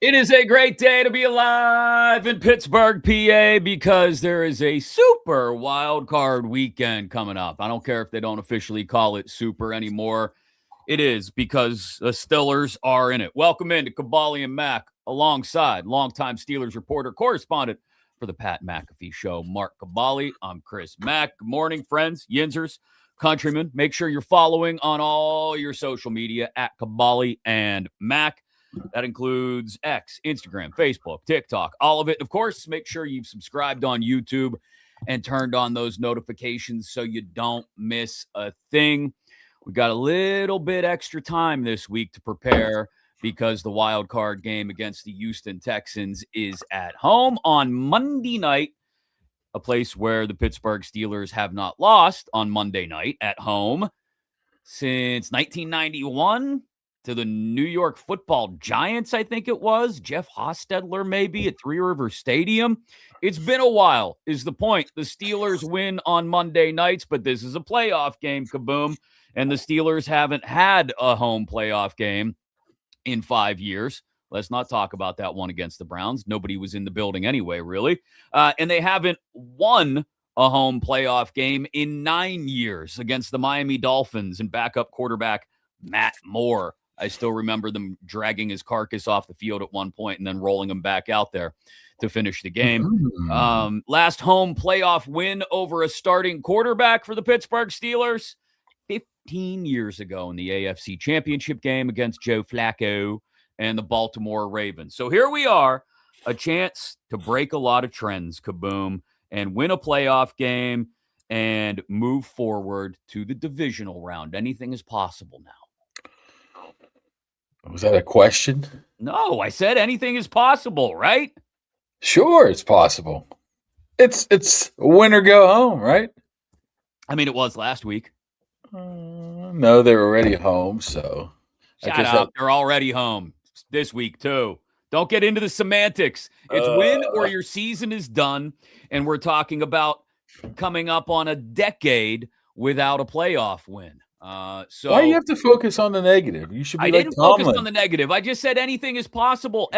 It is a great day to be alive in Pittsburgh, PA, because there is a super wild card weekend coming up. I don't care if they don't officially call it super anymore. It is because the Steelers are in it. Welcome into Kaboly+Mack alongside longtime Steelers reporter, correspondent for the Pat McAfee Show, Mark Kaboly. I'm Chris Mack. Good morning, friends, Yinzers, countrymen. Make sure you're following on all your social media at Kaboly+Mack. That includes X, Instagram, Facebook, TikTok, all of it. Of course, make sure you've subscribed on YouTube and turned on those notifications so you don't miss a thing. We got a little bit extra time this week to prepare because the wild card game against the Houston Texans is at home on Monday night, a place where the Pittsburgh Steelers have not lost on Monday night at home since 1991 to the New York Football Giants, I think it was. Jeff Hostetler, maybe, at Three Rivers Stadium. It's been a while, is the point. The Steelers win on Monday nights, but this is a playoff game, kaboom. And the Steelers haven't had a home playoff game in 5 years. Let's not talk about that one against the Browns. Nobody was in the building anyway, really. And they haven't won a home playoff game in 9 years against the Miami Dolphins and backup quarterback Matt Moore. I still remember them dragging his carcass off the field at one point and then rolling him back out there to finish the game. Last home playoff win over a starting quarterback for the Pittsburgh Steelers 15 years ago in the AFC Championship game against Joe Flacco and the Baltimore Ravens. So here we are, a chance to break a lot of trends, kaboom, and win a playoff game and move forward to the divisional round. Anything is possible now. Was that a question? No, I said anything is possible, right? Sure, it's possible. It's win or go home, right? I mean, it was last week. No, they're already home, so. Shut up. They're already home this week, too. Don't get into the semantics. It's win or your season is done, and we're talking about coming up on a decade without a playoff win. So why do you have to focus on the negative? You should be I like didn't Tomlin. focus on the negative. I just said anything is possible.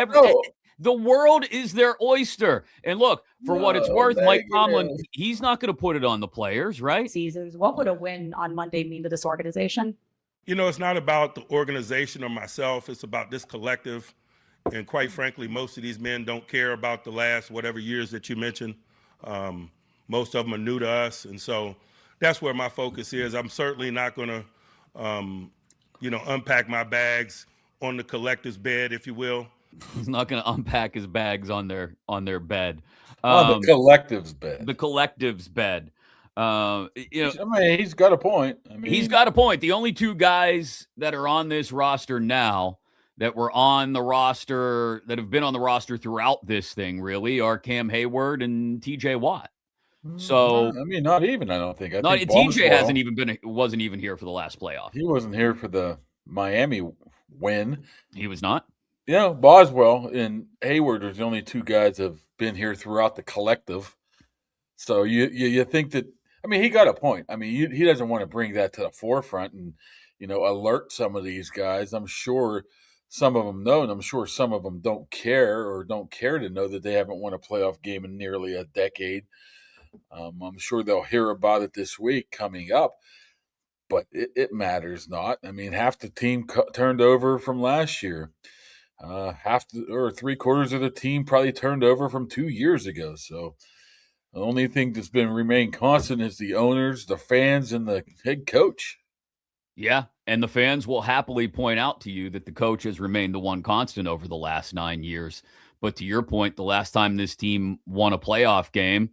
The world is their oyster. And look, for what it's worth, Mike Tomlin, he's not going to put it on the players, right? Seasons. What would a win on Monday mean to this organization? You know, it's not about the organization or myself. It's about this collective. And quite frankly, most of these men don't care about the last whatever years that you mentioned. Most of them are new to us. And so that's where my focus is. I'm certainly not going to, unpack my bags on the collective's bed, if you will. He's not going to unpack his bags on their bed. On the collective's bed. The collective's bed. He's got a point. He's got a point. The only two guys that are on this roster now that were on the roster, that have been on the roster throughout this thing, really, are Cam Hayward and TJ Watt. So not even. I don't think. TJ wasn't even here for the last playoff. He wasn't here for the Miami win. He was not. Boswell and Hayward are the only two guys that have been here throughout the collective. So you think that? He got a point. He doesn't want to bring that to the forefront and alert some of these guys. I'm sure some of them know, and I'm sure some of them don't care to know that they haven't won a playoff game in nearly a decade. I'm sure they'll hear about it this week coming up, but it matters not. Half the team turned over from last year. Half or 3/4 of the team probably turned over from 2 years ago. So the only thing that's been remained constant is the owners, the fans, and the head coach. Yeah, and the fans will happily point out to you that the coach has remained the one constant over the last 9 years. But to your point, the last time this team won a playoff game,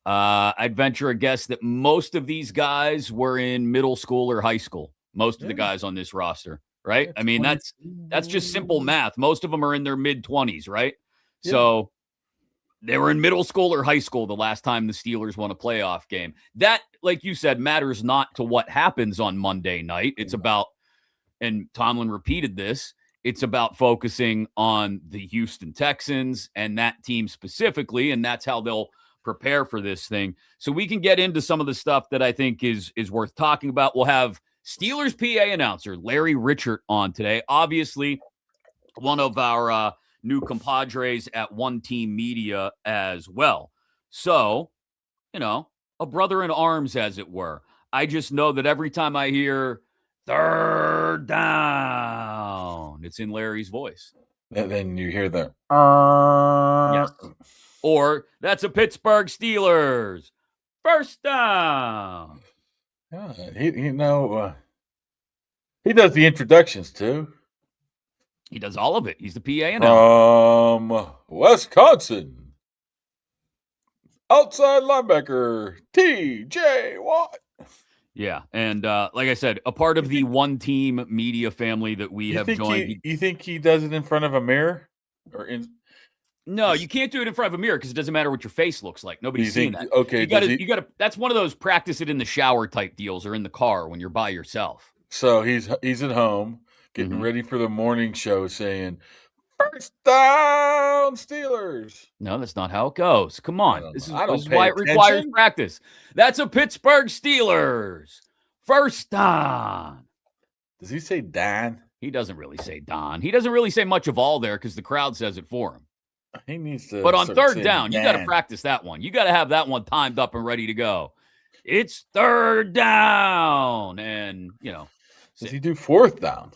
I'd venture a guess that most of these guys were in middle school or high school. Most of the guys on this roster, right? That's just simple math. Most of them are in their mid-20s, right? Yeah. So they were in middle school or high school the last time the Steelers won a playoff game. That, like you said, matters not to what happens on Monday night. It's about, and Tomlin repeated this, it's about focusing on the Houston Texans and that team specifically, and that's how they'll prepare for this thing. So we can get into some of the stuff that I think is worth talking about. We'll have Steelers PA announcer Larry Richert on today. Obviously, one of our new compadres at One Team Media as well. So, a brother in arms, as it were. I just know that every time I hear third down, it's in Larry's voice. And then you hear the Yes. Or that's a Pittsburgh Steelers first down. Yeah, he does the introductions too. He does all of it. He's the PA announcer. Wisconsin, outside linebacker T.J. Watt. Yeah, and like I said, a part of the One Team Media family that we have joined. You think he does it in front of a mirror, or in? No, you can't do it in front of a mirror because it doesn't matter what your face looks like. Nobody's seen that. Okay, you gotta. That's one of those practice it in the shower type deals, or in the car when you're by yourself. So he's at home getting ready for the morning show, saying, "First down, Steelers." No, that's not how it goes. Come on, this is why it requires attention. practice. That's a Pittsburgh Steelers first down. Does he say Dan? He doesn't really say Don. He doesn't really say much of all there because the crowd says it for him. He needs to. But on third down, Dan. you got to practice that one. You got to have that one timed up and ready to go. It's third down, and Does he do fourth down?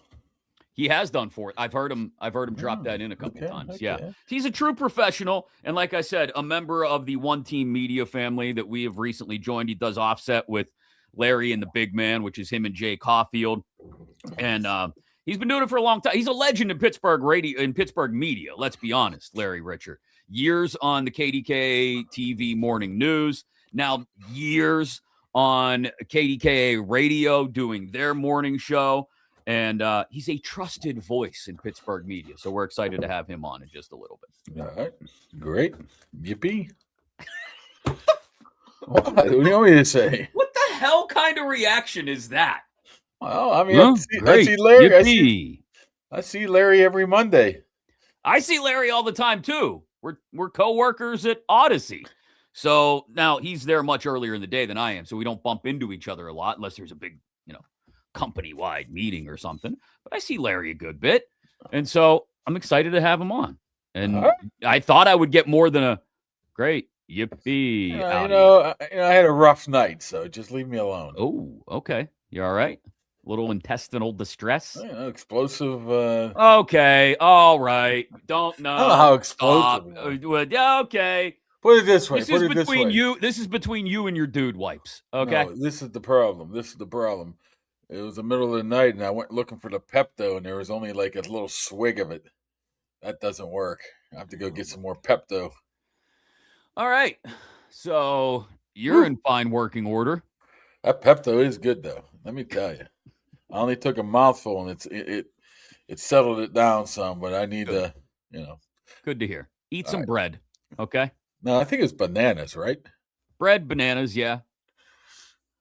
he has done fourth. I've heard him drop that in a couple times. Yeah, he's a true professional, and like I said, a member of the One Team Media family that we have recently joined. He does offset with Larry and the Big Man, which is him and Jay Caulfield, and he's been doing it for a long time. He's a legend in Pittsburgh radio, in Pittsburgh media. Let's be honest, Larry Richert. Years on the KDKA TV morning news. Now years on KDKA radio doing their morning show. And he's a trusted voice in Pittsburgh media. So we're excited to have him on in just a little bit. All right. Great. Yippee. What do you want me to say? What the hell kind of reaction is that? Well, I mean, I see Larry. I see Larry every Monday. I see Larry all the time too. We're co-workers at Odyssey. So now he's there much earlier in the day than I am. So we don't bump into each other a lot unless there's a big, company-wide meeting or something. But I see Larry a good bit. And so I'm excited to have him on. And I thought I would get more than a great yippee. I had a rough night, so just leave me alone. Oh, okay. You all right? A little intestinal distress? Explosive. Okay. All right. Don't know. I don't know how explosive. Okay. Put it this way. This is between you and your dude wipes. Okay. No, this is the problem. It was the middle of the night, and I went looking for the Pepto, and there was only like a little swig of it. That doesn't work. I have to go get some more Pepto. All right. So you're in fine working order. That Pepto is good, though. Let me tell you. I only took a mouthful, and it settled it down some. But I need to, Good to hear. Eat some bread, okay? No, I think it's bananas, right? Bread, bananas, yeah.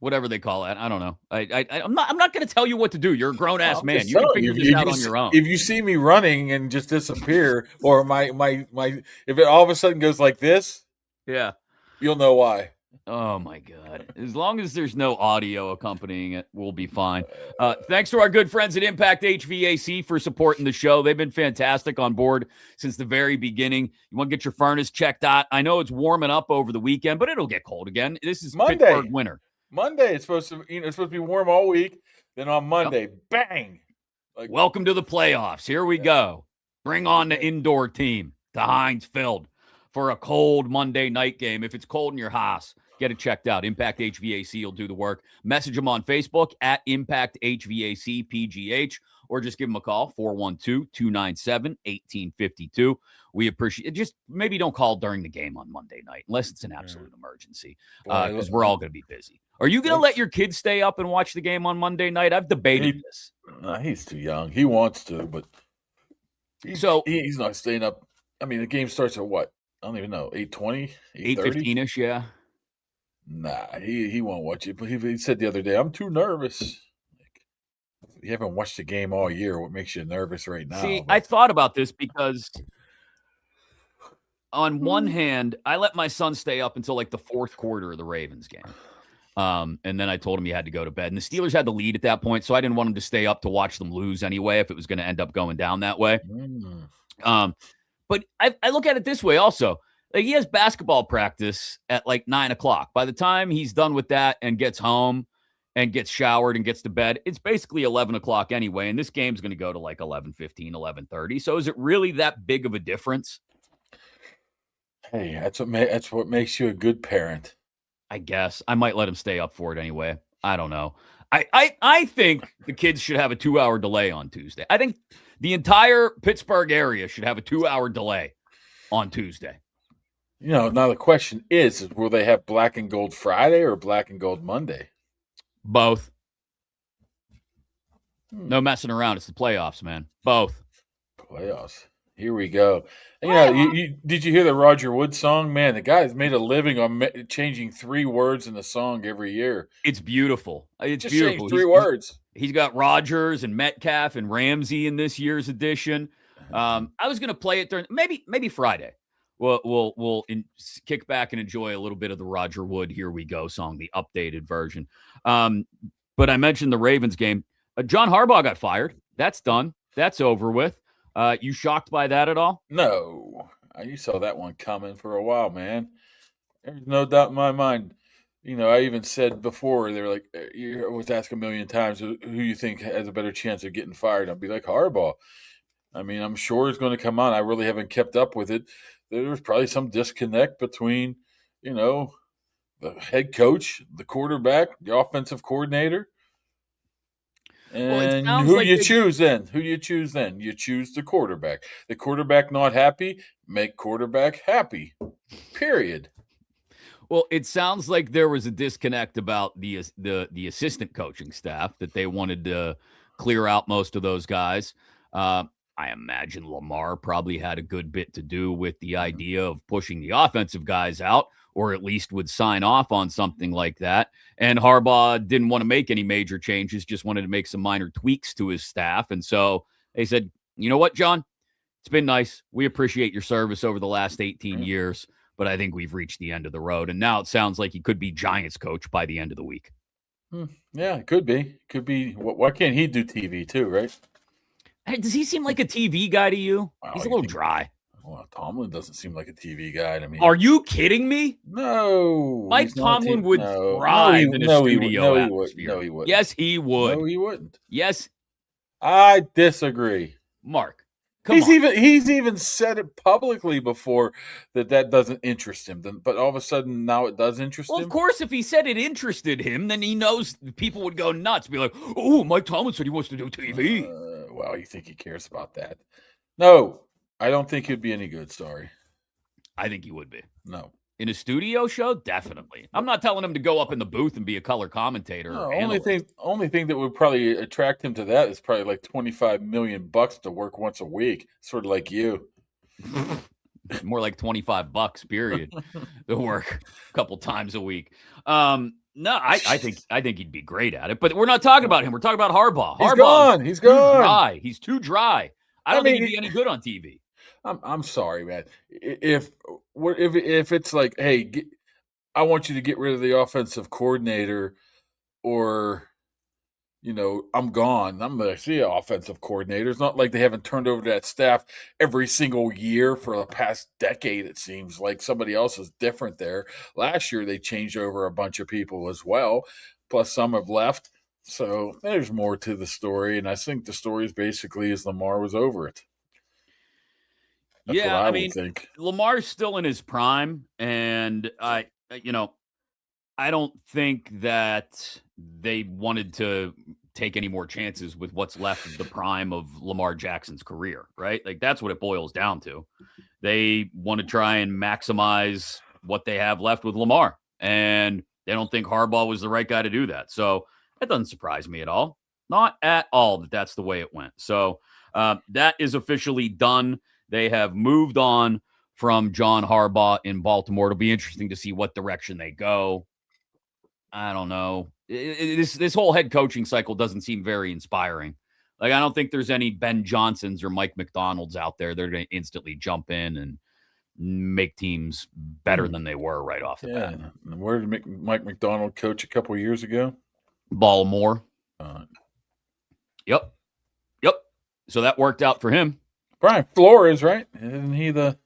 Whatever they call it, I don't know. I'm not going to tell you what to do. You're a grown ass man. You can figure this out on your own. If you see me running and just disappear, or my if it all of a sudden goes like this, yeah, you'll know why. Oh my God! As long as there's no audio accompanying it, we'll be fine. Thanks to our good friends at Impact HVAC for supporting the show. They've been fantastic on board since the very beginning. You want to get your furnace checked out? I know it's warming up over the weekend, but it'll get cold again. This is Monday. Pittsburgh winter. Monday it's supposed to be warm all week. Then on Monday, bang! Welcome to the playoffs. Here we go. Bring on the indoor team to Heinz Field for a cold Monday night game. If it's cold in your house, get it checked out. Impact HVAC will do the work. Message them on Facebook at Impact HVAC PGH, or just give them a call, 412-297-1852. We appreciate it. Just maybe don't call during the game on Monday night, unless it's an absolute emergency, because we're all going to be busy. Are you going to let your kids stay up and watch the game on Monday night? I've debated this. He's too young. He wants to, but he's not staying up. I mean, the game starts at what? I don't even know, 8:20, 8:15-ish, yeah. Nah, he won't watch it. But he said the other day, I'm too nervous. You haven't watched the game all year. What makes you nervous right now? See, I thought about this because on one hand, I let my son stay up until like the fourth quarter of the Ravens game. And then I told him he had to go to bed. And the Steelers had the lead at that point, so I didn't want him to stay up to watch them lose anyway if it was going to end up going down that way. But I look at it this way also. Like, he has basketball practice at like 9:00. By the time he's done with that and gets home and gets showered and gets to bed, it's basically 11:00 anyway. And this game's going to go to like 11:15, 11:30. So is it really that big of a difference? Hey, that's what makes you a good parent. I guess I might let him stay up for it anyway. I don't know. I think the kids should have a 2-hour delay on Tuesday. I think the entire Pittsburgh area should have a 2-hour delay on Tuesday. Now the question is will they have black and gold Friday or black and gold Monday? Both. No messing around. It's the playoffs, man. Both. Playoffs. Here we go. And, did you hear the Roger Wood song? Man, the guy's made a living on changing 3 words in the song every year. It's beautiful. It's Just beautiful. Change 3 words. He's got Rodgers and Metcalf and Ramsey in this year's edition. I was going to play it during maybe Friday. We'll kick back and enjoy a little bit of the Roger Wood "Here We Go" song, the updated version. But I mentioned the Ravens game. John Harbaugh got fired. That's done. That's over with. You shocked by that at all? No, you saw that one coming for a while, man. There's no doubt in my mind. I even said before, they were like, you was asked a million times who you think has a better chance of getting fired. I'd be like, Harbaugh. I mean, I'm sure it's going to come on. I really haven't kept up with it. There's probably some disconnect between, the head coach, the quarterback, the offensive coordinator. And who do you choose then? Who do you choose then? You choose the quarterback. The quarterback not happy, make quarterback happy. Period. Well, it sounds like there was a disconnect about the assistant coaching staff, that they wanted to clear out most of those guys. I imagine Lamar probably had a good bit to do with the idea of pushing the offensive guys out, or at least would sign off on something like that. And Harbaugh didn't want to make any major changes, just wanted to make some minor tweaks to his staff. And so they said, you know what, John? It's been nice. We appreciate your service over the last 18 years, but I think we've reached the end of the road. And now it sounds like he could be Giants coach by the end of the week. Yeah, it could be. Could be. Why can't he do TV too, right? Hey, does he seem like a TV guy to you? Wow, He's a little dry. Well, Tomlin doesn't seem like a TV guy to me. Are you kidding me? No. Mike Tomlin would thrive in a studio atmosphere. No, he wouldn't. Yes, he would. No, he wouldn't. Yes. I disagree. Mark, He's even said it publicly before that doesn't interest him. But all of a sudden now it does interest him. Well, of course, if he said it interested him, then he knows people would go nuts. Be like, oh, Mike Tomlin said he wants to do TV. Well, you think he cares about that? No, I don't think he'd be any good. Sorry. I think he would be. No. In a studio show, definitely. I'm not telling him to go up in the booth and be a color commentator. No, only thing that would probably attract him to that is probably like $25 million to work once a week, sort of like you. More like $25, period, to work a couple times a week. No, I think he'd be great at it. But we're not talking about him. We're talking about Harbaugh. He's gone. Dry. He's too dry. I don't think he'd be any good on TV. I'm sorry, man. If it's like, hey, I want you to get rid of the offensive coordinator, or I'm gone. I'm going to see an offensive coordinator. It's not like they haven't turned over that staff every single year for the past decade. It seems like somebody else is different there. Last year they changed over a bunch of people as well. Plus some have left. So there's more to the story, and I think the story is basically Lamar was over it. That's what I would think. Lamar's still in his prime, and I don't think that they wanted to take any more chances with what's left of the prime of Lamar Jackson's career, right? Like, that's what it boils down to. They want to try and maximize what they have left with Lamar, and they don't think Harbaugh was the right guy to do that. So that doesn't surprise me at all. Not at all that that's the way it went. So that is officially done. They have moved on from John Harbaugh in Baltimore. It'll be interesting to see what direction they go. I don't know. This whole head coaching cycle doesn't seem very inspiring. Like, I don't think there's any Ben Johnsons or Mike McDonalds out there that are going to instantly jump in and make teams better than they were right off the bat. And where did Mike McDonald coach a couple of years ago? Baltimore. Yep. So that worked out for him. Brian Flores, right? Isn't he the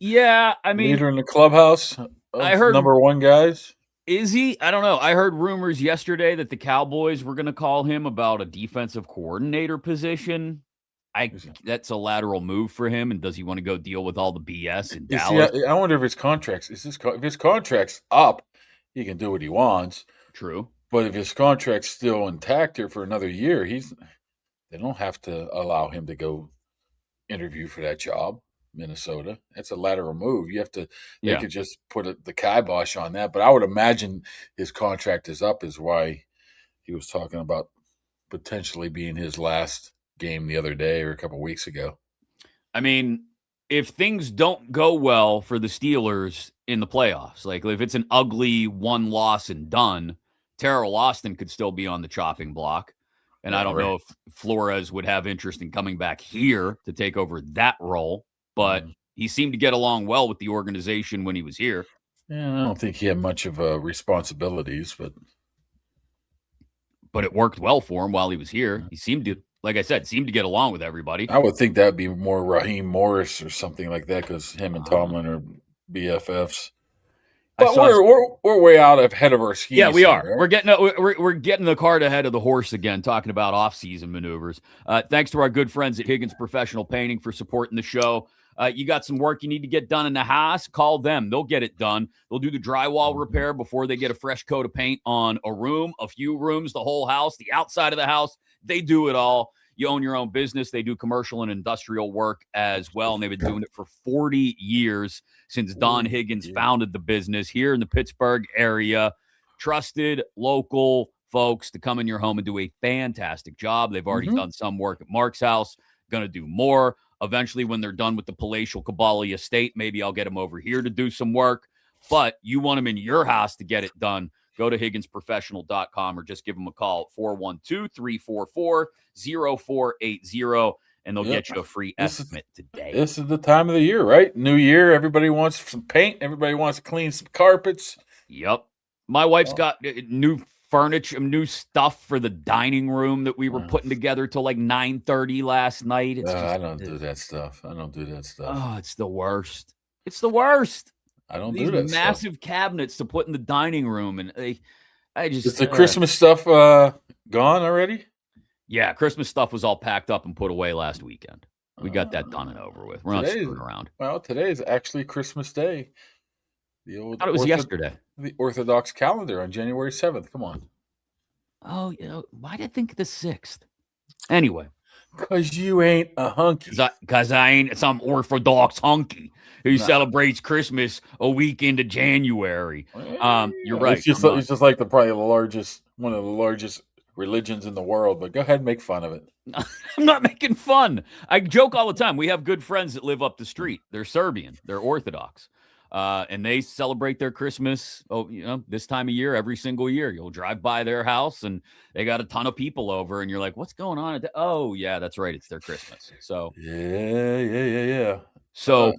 Yeah, I mean, leader in the clubhouse I of heard number one guys? Is he? I don't know. I heard rumors yesterday that the Cowboys were going to call him about a defensive coordinator position. That's a lateral move for him. And does he want to go deal with all the BS in You see, Dallas? I wonder if his contract's if his contract's up, he can do what he wants. True. But if his contract's still intact here for another year, they don't have to allow him to go interview for that job. Minnesota. That's a lateral move. You have to. They could just put the kibosh on that. But I would imagine his contract is up. Is why he was talking about potentially being his last game the other day or a couple weeks ago. I mean, if things don't go well for the Steelers in the playoffs, like if it's an ugly one loss and done, Terrell Austin could still be on the chopping block. And I don't know if Flores would have interest in coming back here to take over that role, but he seemed to get along well with the organization when he was here. Yeah, I don't think he had much of responsibilities, but it worked well for him while he was here. He seemed to, like I said, get along with everybody. I would think that would be more Raheem Morris or something like that because him and Tomlin are BFFs. But we're way out ahead of our skis. Yeah, we are. Right? We're getting the cart ahead of the horse again, talking about off-season maneuvers. Thanks to our good friends at Higgins Professional Painting for supporting the show. You got some work you need to get done in the house, call them. They'll get it done. They'll do the drywall repair before they get a fresh coat of paint on a room, a few rooms, the whole house, the outside of the house. They do it all. You own your own business. They do commercial and industrial work as well, and they've been doing it for 40 years since Don Higgins founded the business here in the Pittsburgh area. Trusted local folks to come in your home and do a fantastic job. They've already done some work at Mark's house, going to do more. Eventually, when they're done with the palatial Kaboly estate, maybe I'll get them over here to do some work. But you want them in your house to get it done, go to HigginsProfessional.com or just give them a call at 412-344-0480, and they'll get you a free estimate today. This is the time of the year, right? New year. Everybody wants some paint. Everybody wants to clean some carpets. Yep. My wife's got new furniture, new stuff for the dining room that we were putting together till like 9:30 last night. It's I don't do that stuff. Oh, it's the worst. It's the worst. I don't do that These massive stuff. cabinets to put in the dining room, and Is the Christmas stuff gone already? Yeah, Christmas stuff was all packed up and put away last weekend. We got that done and over with. We're not screwing around. Well, today is actually Christmas Day. I thought it was yesterday. The Orthodox calendar on January 7th. Come on. Oh, why did I think the 6th? Anyway. Because you ain't a hunky. Because I ain't some Orthodox hunky who celebrates Christmas a week into January. You're right. It's just like one of the largest religions in the world, but go ahead and make fun of it. I'm not making fun. I joke all the time. We have good friends that live up the street. They're Serbian. They're Orthodox. And they celebrate their Christmas, this time of year, every single year. You'll drive by their house and they got a ton of people over, and you're like, what's going on? Oh, yeah, that's right. It's their Christmas. So, yeah. So,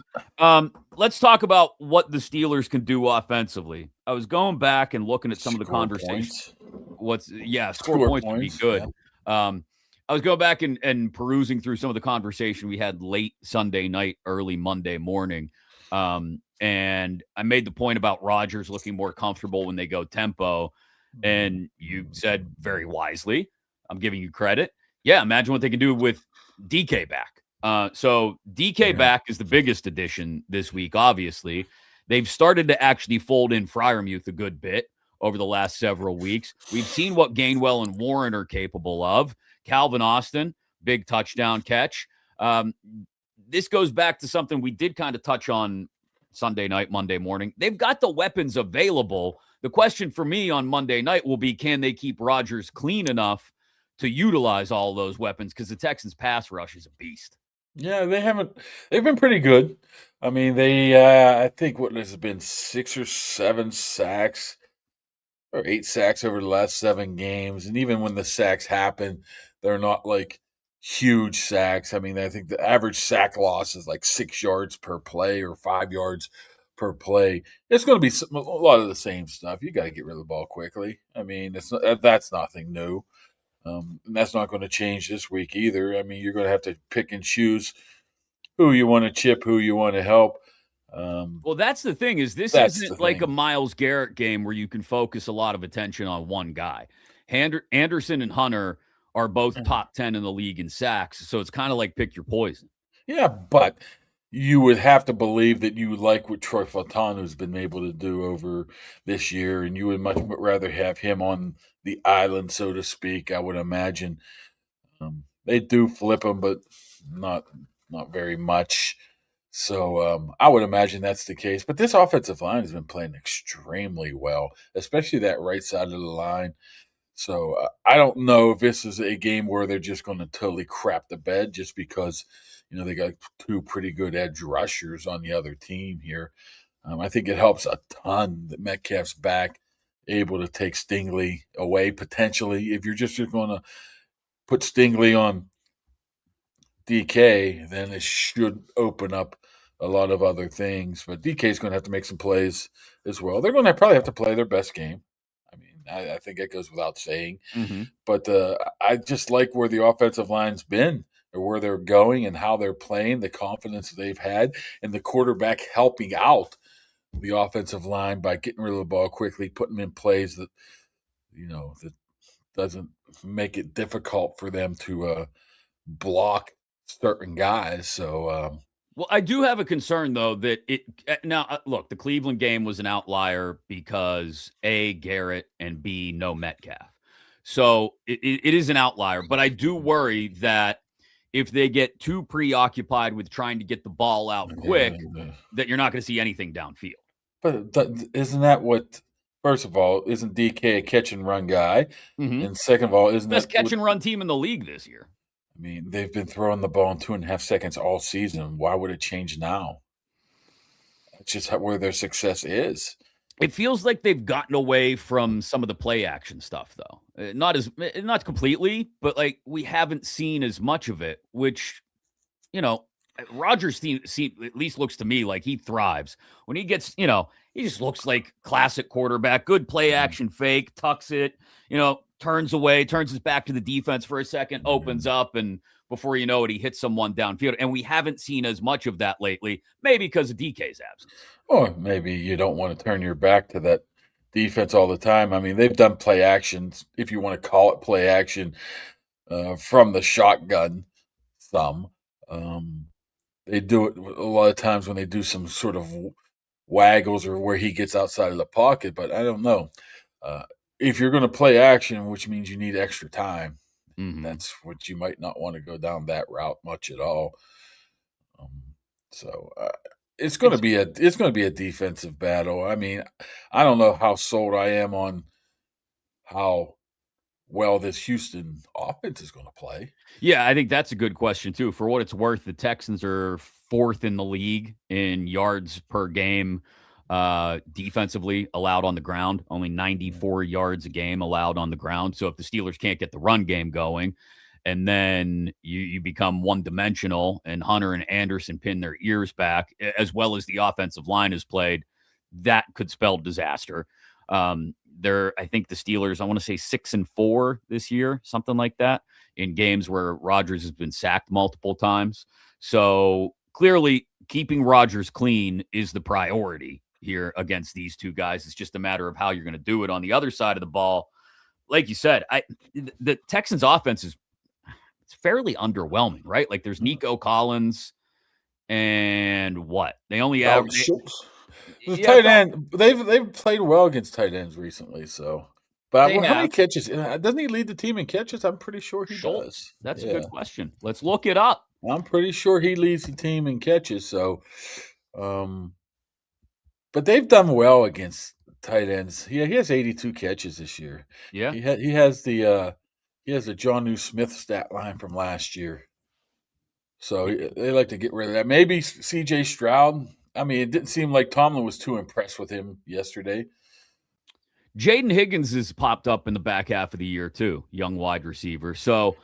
let's talk about what the Steelers can do offensively. I was going back and looking at some of the conversations. Score points would be good. Yeah. I was going back and perusing through some of the conversation we had late Sunday night, early Monday morning. And I made the point about Rodgers looking more comfortable when they go tempo. And you said very wisely, I'm giving you credit. Yeah, imagine what they can do with DK back. So DK back is the biggest addition this week, obviously. They've started to actually fold in Freiermuth a good bit over the last several weeks. We've seen what Gainwell and Warren are capable of. Calvin Austin, big touchdown catch. This goes back to something we did kind of touch on Sunday night, Monday morning. They've got the weapons available. The question for me on Monday night will be, can they keep Rodgers clean enough to utilize all those weapons? Because the Texans pass rush is a beast. Yeah, they've been pretty good. I mean, I think what has been 6 or 7 sacks or 8 sacks over the last 7 games. And even when the sacks happen, they're not like huge sacks. I mean, I think the average sack loss is like 6 yards per play or 5 yards per play. It's going to be a lot of the same stuff. You got to get rid of the ball quickly. I mean, that's nothing new. And that's not going to change this week either. I mean, you're going to have to pick and choose who you want to chip, who you want to help. Well, that's the thing is this That's the isn't like a thing. Myles Garrett game where you can focus a lot of attention on one guy. Anderson and Hunter are both top 10 in the league in sacks, so it's kind of like pick your poison. Yeah, but you would have to believe that you like what Troy Fautano's been able to do over this year, and you would much rather have him on the island, so to speak. I would imagine they do flip him, but not very much. So I would imagine that's the case. But this offensive line has been playing extremely well, especially that right side of the line. So I don't know if this is a game where they're just going to totally crap the bed just because they got two pretty good edge rushers on the other team here. I think it helps a ton that Metcalf's back, able to take Stingley away potentially. If you're just going to put Stingley on DK, then it should open up a lot of other things. But DK is going to have to make some plays as well. They're going to probably have to play their best game. I mean, I think that goes without saying. Mm-hmm. But I just like where the offensive line's been or where they're going and how they're playing, the confidence they've had, and the quarterback helping out the offensive line by getting rid of the ball quickly, putting them in plays that, that doesn't make it difficult for them to block certain guys. So, well, I do have a concern though that look, the Cleveland game was an outlier because A, Garrett, and B, no Metcalf. So it is an outlier, but I do worry that if they get too preoccupied with trying to get the ball out quick, that you're not going to see anything downfield. But isn't that what? First of all, isn't DK a catch and run guy? Mm-hmm. And second of all, isn't best that catch and run team in the league this year? I mean, they've been throwing the ball in 2.5 seconds all season. Why would it change now? It's just where their success is. It feels like they've gotten away from some of the play action stuff, though. Not completely, but like we haven't seen as much of it. Which, Rodgers at least looks to me like he thrives when he gets. He just looks like classic quarterback. Good play action fake, tucks it. Turns away, turns his back to the defense for a second, opens up, and before you know it, he hits someone downfield. And we haven't seen as much of that lately, maybe because of DK's absence. Or maybe you don't want to turn your back to that defense all the time. I mean, they've done play actions, if you want to call it play action, from the shotgun some. They do it a lot of times when they do some sort of waggles or where he gets outside of the pocket, but I don't know. If you're going to play action, which means you need extra time, that's what you might not want to go down that route much at all. So it's going to be a defensive battle. I mean, I don't know how sold I am on how well this Houston offense is going to play. Yeah, I think that's a good question too. For what it's worth, the Texans are 4th in the league in yards per game. Defensively allowed on the ground, only 94 yards a game allowed on the ground. So if the Steelers can't get the run game going, and then you become one-dimensional, and Hunter and Anderson pin their ears back, as well as the offensive line has played, that could spell disaster. I think the Steelers, I want to say 6-4 this year, something like that, in games where Rodgers has been sacked multiple times. So clearly keeping Rodgers clean is the priority here against these two guys. It's just a matter of how you're going to do it. On the other side of the ball, like you said, the Texans offense it's fairly underwhelming, right? Like there's Nico Collins and what? They only have tight end. They've played well against tight ends recently, so but how many catches? Doesn't he lead the team in catches? I'm pretty sure he does. That's a good question. Let's look it up. I'm pretty sure he leads the team in catches, so but they've done well against tight ends. He has 82 catches this year. Yeah. He has the Jonnu Smith stat line from last year. So they like to get rid of that. Maybe C.J. Stroud. I mean, it didn't seem like Tomlin was too impressed with him yesterday. Jaden Higgins has popped up in the back half of the year too, young wide receiver. So,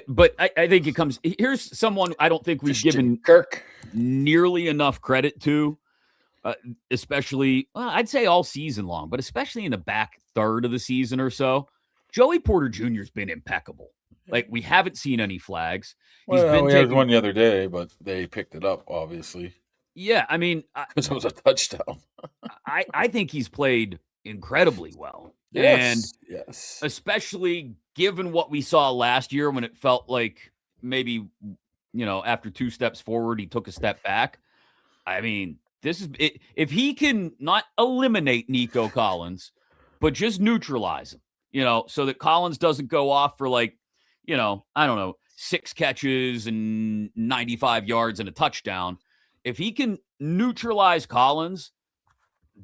but I think it comes. Here's someone I don't think we've given Kirk nearly enough credit to. Especially, I'd say all season long, but especially in the back third of the season or so. Joey Porter Jr.'s been impeccable. Like, we haven't seen any flags. He's Well, been we had taking one the other day, but they picked it up, obviously, Yeah, I mean, because it was a touchdown. I think he's played incredibly well. And Yes. especially given what we saw last year when it felt like maybe, after 2 steps forward, he took a step back. I mean, this is it. If he can not eliminate Nico Collins, but just neutralize him, so that Collins doesn't go off for I don't know, 6 catches and 95 yards and a touchdown. If he can neutralize Collins,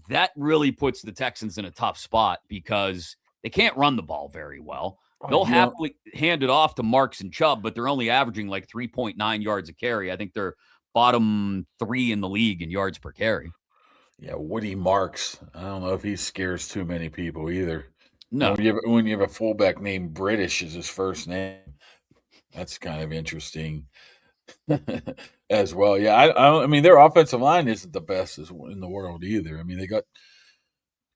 that really puts the Texans in a tough spot because they can't run the ball very well. They'll happily hand it off to Marks and Chubb, but they're only averaging like 3.9 yards a carry. I think they're bottom 3 in the league in yards per carry. Yeah, Woody Marks. I don't know if he scares too many people either. No. When you have a fullback named British as his first name, that's kind of interesting as well. Yeah, I mean, their offensive line isn't the best in the world either. I mean, they got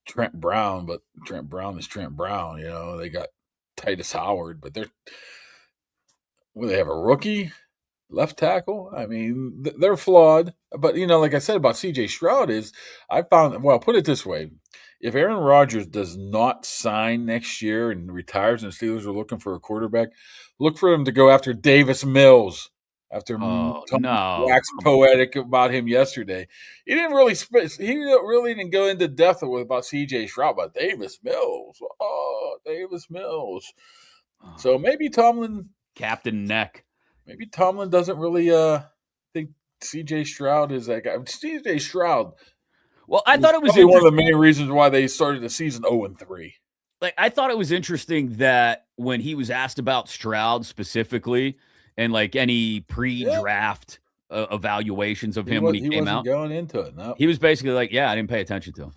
Trent Brown, but Trent Brown is Trent Brown. They got Titus Howard, but they have a rookie left tackle. I mean, they're flawed. But, like I said about C.J. Stroud put it this way. If Aaron Rodgers does not sign next year and retires and the Steelers are looking for a quarterback, look for them to go after Davis Mills. After waxed poetic about him yesterday, he didn't really didn't go into depth about C.J. Stroud, but Davis Mills. Oh, Davis Mills. So maybe Tomlin, Captain Neck. Maybe Tomlin doesn't really think C.J. Stroud is that guy. C.J. Stroud. Well, I thought it was one of the main reasons why they started the season 0-3. Like, I thought it was interesting that when he was asked about Stroud specifically and like any pre-draft evaluations of him when he came out, going into it. No, he was basically like, "Yeah, I didn't pay attention to him."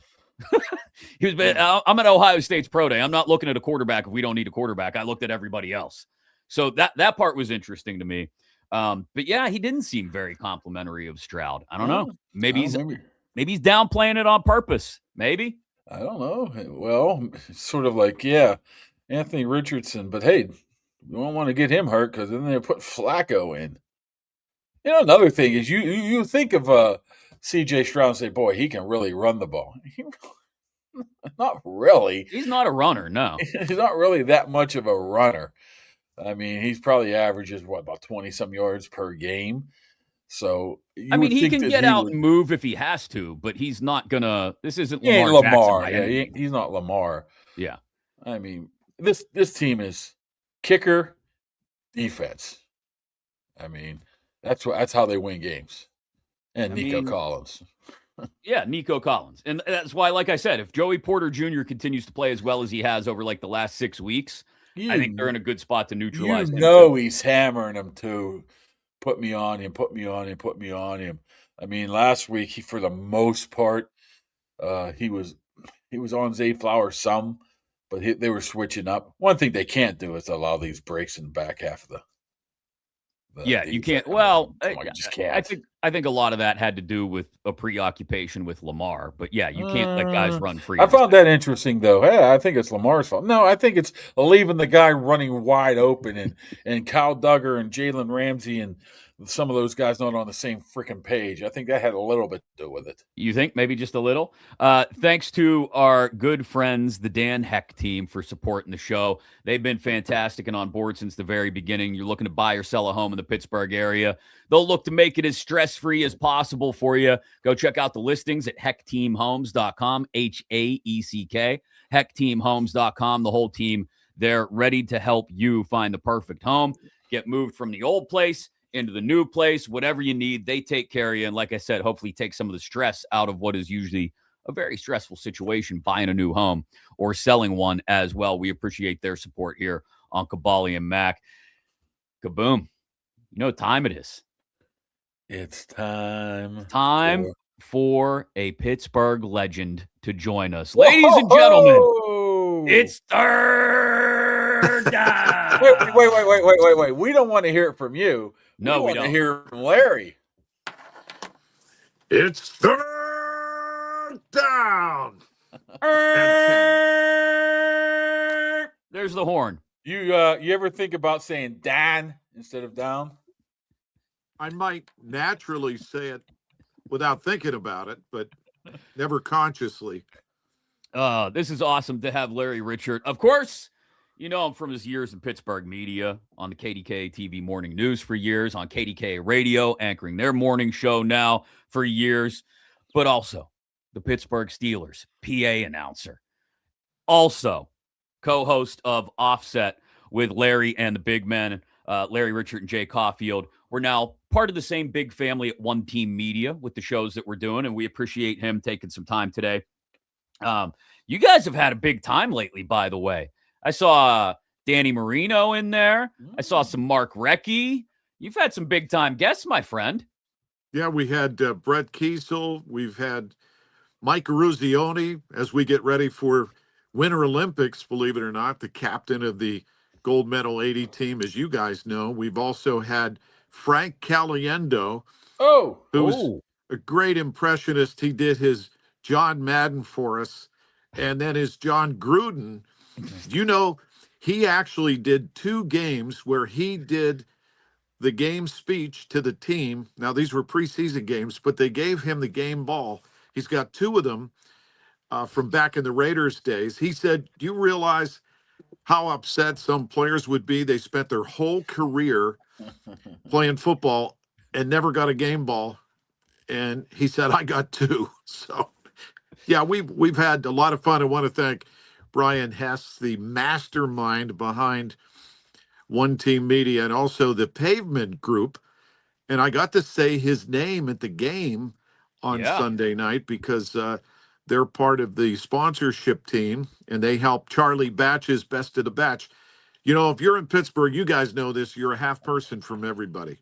I'm at Ohio State's pro day. I'm not looking at a quarterback if we don't need a quarterback. I looked at everybody else. So that part was interesting to me. But yeah, he didn't seem very complimentary of Stroud. I don't know. Maybe he's downplaying it on purpose. Maybe. I don't know. Well, it's sort of like, Anthony Richardson, but hey, you don't want to get him hurt because then they put Flacco in. Another thing is you think of C.J. Stroud and say, boy, he can really run the ball. Not really. He's not a runner, no. He's not really that much of a runner. I mean, he's probably averages, about 20-some yards per game. So, he can get out and move if he has to, but he's not going to – this isn't Lamar. He's not Lamar. Yeah. I mean, this team is kicker, defense. I mean, that's how they win games. And Nico Collins. Yeah, Nico Collins. And that's why, like I said, if Joey Porter Jr. continues to play as well as he has over like the last 6 weeks, I think they're in a good spot to neutralize him. He's hammering him too. Put me on him, put me on him, put me on him. I mean, last week, for the most part, he was on Zay Flowers some, but they were switching up. One thing they can't do is allow these breaks in the back half of the you can't. Well, you just can't. I think a lot of that had to do with a preoccupation with Lamar. But yeah, you can't let guys run free. I found that interesting, though. Hey, I think it's Lamar's fault. No, I think it's leaving the guy running wide open and Kyle Duggar and Jalen Ramsey and some of those guys not on the same freaking page. I think that had a little bit to do with it. You think maybe just a little? Thanks to our good friends, the Dan Heck team, for supporting the show. They've been fantastic and on board since the very beginning. You're looking to buy or sell a home in the Pittsburgh area. They'll look to make it as stress-free as possible for you. Go check out the listings at heckteamhomes.com, HAECK, heckteamhomes.com. The whole team, they're ready to help you find the perfect home. Get moved from the old place into the new place, whatever you need, they take care of you. And like I said, hopefully take some of the stress out of what is usually a very stressful situation, buying a new home or selling one as well. We appreciate their support here on Kaboly+Mack. Kaboom. You know what time it is? It's time. For a Pittsburgh legend to join us. Ladies and gentlemen, it's third down. Wait. We don't want to hear it from you. No, we don't. Want to hear it from Larry. It's third down. There's There's the horn. You ever think about saying Dan instead of down? I might naturally say it without thinking about it, but never consciously. This is awesome to have Larry Richert. Of course, you know him from his years in Pittsburgh media, on the KDK TV morning news for years, on KDK radio, anchoring their morning show now for years, but also the Pittsburgh Steelers PA announcer. Also, co-host of Offset with Larry and the big men, Larry Richert and Jay Caulfield. We're now part of the same big family at One Team Media with the shows that we're doing, and we appreciate him taking some time today. You guys have had a big time lately, by the way. I saw Danny Marino in there. I saw some Mark Recchi. You've had some big time guests, my friend. Yeah, we had Brett Kiesel. We've had Mike Eruzione as we get ready for Winter Olympics, believe it or not, the captain of the gold medal 80 team, as you guys know. We've also had Frank Caliendo, who's a great impressionist. He did his John Madden for us, and then his John Gruden. You know, he actually did 2 games where he did the game speech to the team. Now, these were preseason games, but they gave him the game ball. He's got 2 of them from back in the Raiders days. He said, do you realize how upset some players would be? They spent their whole career playing football and never got a game ball. And he said, I got 2. So, yeah, we've had a lot of fun. I want to thank Brian Hess, the mastermind behind One Team Media, and also the Pavement Group. And I got to say his name at the game on Sunday night because they're part of the sponsorship team, and they help Charlie Batch's Best of the Batch. You know, if you're in Pittsburgh, you guys know this, you're a half person from everybody.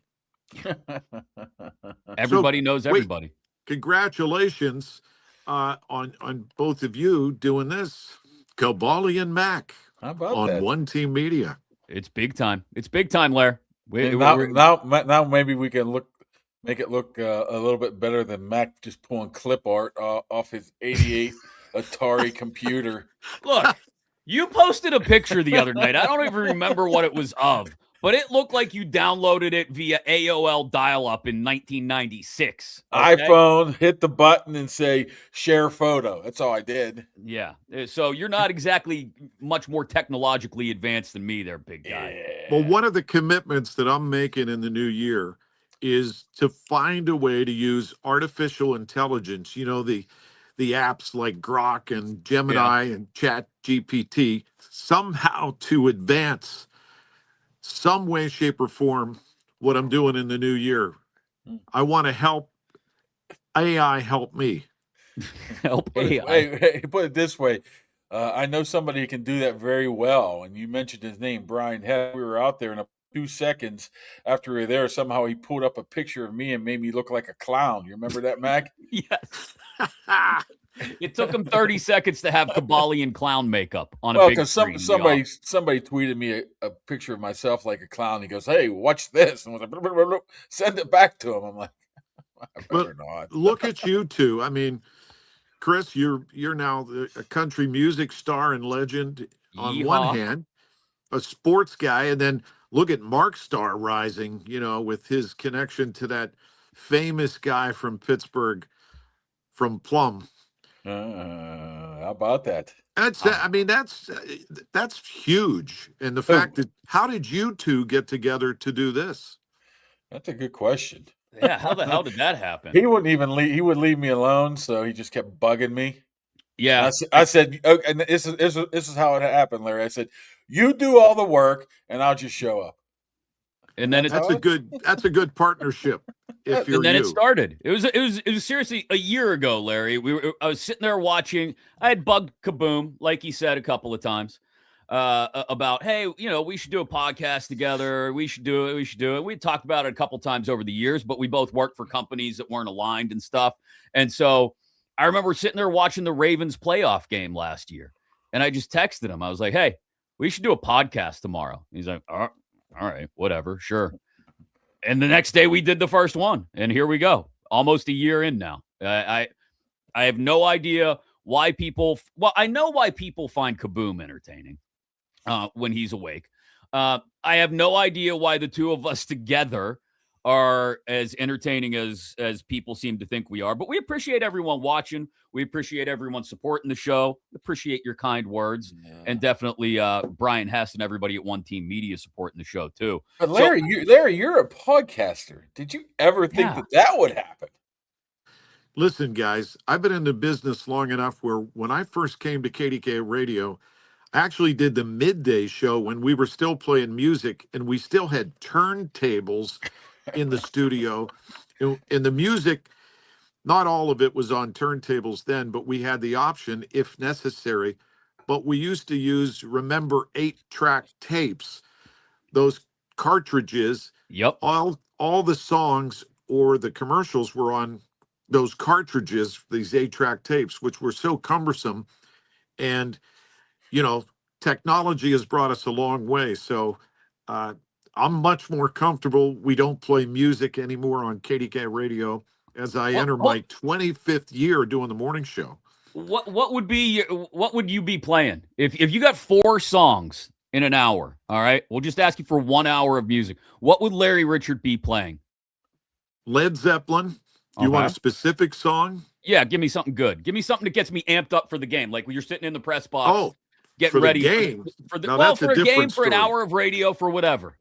Everybody knows everybody. Congratulations on both of you doing this. Kaboly+Mack on One Team Media. It's big time. It's big time, Larry. Now maybe we can make it look a little bit better than Mac just pulling clip art off his 88 Atari computer. Look, you posted a picture the other night. I don't even remember what it was of, but it looked like you downloaded it via AOL dial-up in 1996. Okay? iPhone, hit the button and say share photo. That's all I did. Yeah. So you're not exactly much more technologically advanced than me there, big guy. Well, one of the commitments that I'm making in the new year is to find a way to use artificial intelligence, you know, the apps like Grok and Gemini and Chat GPT, somehow to advance some way, shape, or form what I'm doing in the new year. I want to help AI help me. Help AI. Hey, put it this way. I know somebody who can do that very well. And you mentioned his name, Brian Head. We were out there in 2 seconds after we were there. Somehow he pulled up a picture of me and made me look like a clown. You remember that, Mac? Yes. It took him 30 seconds to have Kaboly and clown makeup on a big screen. Somebody tweeted me a picture of myself like a clown. He goes, "Hey, watch this," and was like, blah, blah, blah, send it back to him. I'm like, I better not. Look at you two. I mean, Chris, you're now a country music star and legend on one hand, a sports guy, and then look at Mark Starr rising, you know, with his connection to that famous guy from Pittsburgh, from Plum. How about that? That's huge. And the fact that, how did you two get together to do this? That's a good question. Yeah, how the hell did that happen? He wouldn't even leave. He would leave me alone, so he just kept bugging me. Yeah, I said, okay, and this is how it happened, Larry. I said, you do all the work, and I'll just show up. And then that's a good partnership. If you're and then it started. It was seriously a year ago, Larry. I was sitting there watching. I had bugged Kaboom, like he said a couple of times, about, hey, you know, we should do a podcast together. We should do it. We talked about it a couple times over the years, but we both worked for companies that weren't aligned and stuff. And so I remember sitting there watching the Ravens playoff game last year, and I just texted him. I was like, hey, we should do a podcast tomorrow. He's like, all right, whatever, sure. And the next day we did the first one, and here we go. Almost a year in now. I have no idea why people. Well, I know why people find Kaboom entertaining. when he's awake. I have no idea why the two of us together are as entertaining as people seem to think we are, but we appreciate everyone watching. We appreciate everyone supporting the show. Appreciate your kind words, and definitely Brian Hess and everybody at One Team Media supporting the show too. But Larry, you're a podcaster. Did you ever think that would happen? Listen, guys, I've been in the business long enough where when I first came to KDK Radio, I actually did the midday show when we were still playing music and we still had turntables in the studio. And the music, not all of it was on turntables then, but we had the option if necessary. But we used to use, remember, 8-track tapes, those cartridges. Yep. All the songs or the commercials were on those cartridges, these 8-track tapes, which were so cumbersome. And, you know, technology has brought us a long way. So I'm much more comfortable. We don't play music anymore on KDK Radio as I enter my 25th year doing the morning show. What would you be playing if you got 4 songs in an hour? All right, we'll just ask you for 1 hour of music. What would Larry Richert be playing? Led Zeppelin. You want a specific song? Yeah, give me something good. Give me something that gets me amped up for the game, like when you're sitting in the press box. Getting ready the game. for a game, for an hour of radio, for whatever.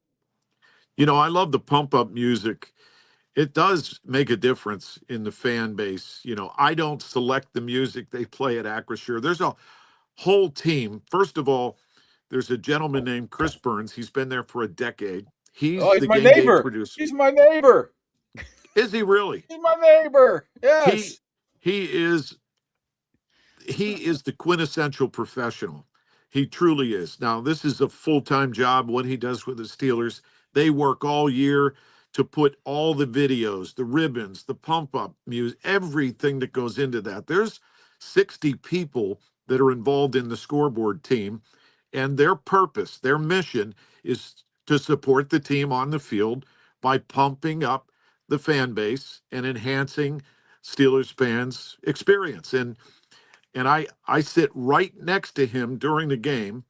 You know, I love the pump up music. It does make a difference in the fan base. You know, I don't select the music they play at Acrisure. There's a whole team. First of all, there's a gentleman named Chris Burns. He's been there for a decade. He's the my game day neighbor. producer. He's my neighbor. Is he really? He's my neighbor. Yes. He is the quintessential professional. He truly is. Now, this is a full-time job, what he does with the Steelers. They work all year to put all the videos, the ribbons, the pump-up music, everything that goes into that. There's 60 people that are involved in the scoreboard team, and their purpose, their mission is to support the team on the field by pumping up the fan base and enhancing Steelers fans' experience. And I sit right next to him during the game,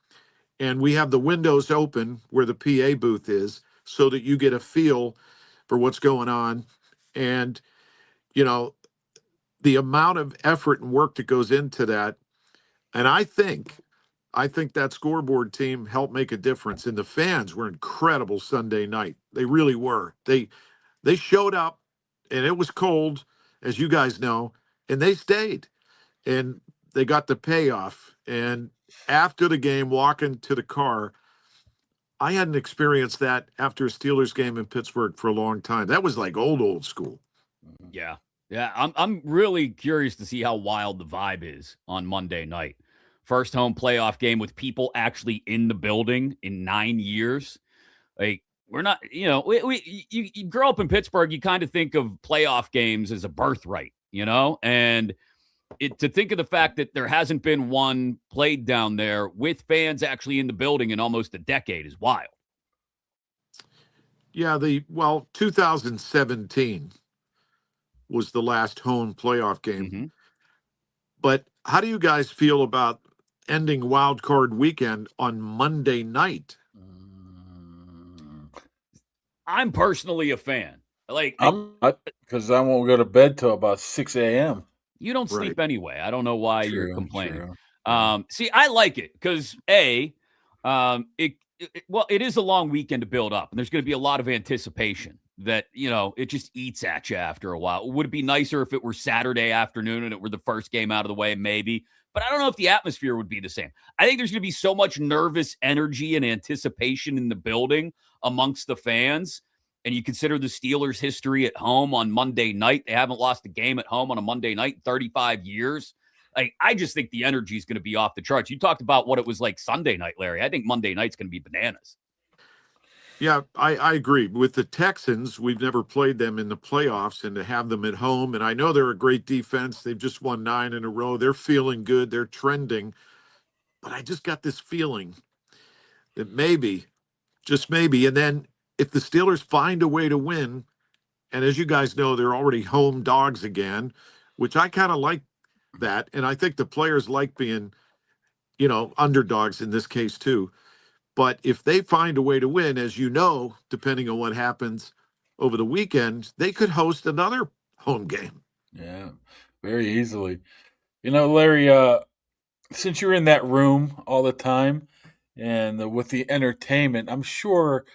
and we have the windows open where the PA booth is so that you get a feel for what's going on. And, you know, the amount of effort and work that goes into that. And I think that scoreboard team helped make a difference. And the fans were incredible Sunday night. They really were. They showed up, and it was cold, as you guys know, and they stayed. And they got the payoff. And after the game, walking to the car, I hadn't experienced that after a Steelers game in Pittsburgh for a long time. That was like old school. Yeah. I'm really curious to see how wild the vibe is on Monday night. First home playoff game with people actually in the building in 9 years. Like, we're not, you know, you grow up in Pittsburgh, you kind of think of playoff games as a birthright, you know, and to think of the fact that there hasn't been one played down there with fans actually in the building in almost a decade is wild. Yeah, 2017 was the last home playoff game. Mm-hmm. But how do you guys feel about ending wild card weekend on Monday night? I'm personally a fan. Like, I'm not, because I won't go to bed till about 6 a.m. You don't sleep anyway. I don't know why you're complaining. True. See, I like it because it is a long weekend to build up, and there's going to be a lot of anticipation that, you know, it just eats at you after a while. Would it be nicer if it were Saturday afternoon and it were the first game out of the way? Maybe, but I don't know if the atmosphere would be the same. I think there's going to be so much nervous energy and anticipation in the building amongst the fans. And you consider the Steelers' history at home on Monday night. They haven't lost a game at home on a Monday night in 35 years. Like, I just think the energy is going to be off the charts. You talked about what it was like Sunday night, Larry. I think Monday night's going to be bananas. Yeah, I agree. With the Texans, we've never played them in the playoffs, and to have them at home, and I know they're a great defense. They've just won 9 in a row. They're feeling good. They're trending. But I just got this feeling that maybe, just maybe, and then if the Steelers find a way to win, and as you guys know, they're already home dogs again, which I kind of like that. And I think the players like being, you know, underdogs in this case too. But if they find a way to win, as you know, depending on what happens over the weekend, they could host another home game. Yeah, very easily. Larry, since you're in that room all the time and with the entertainment, I'm sure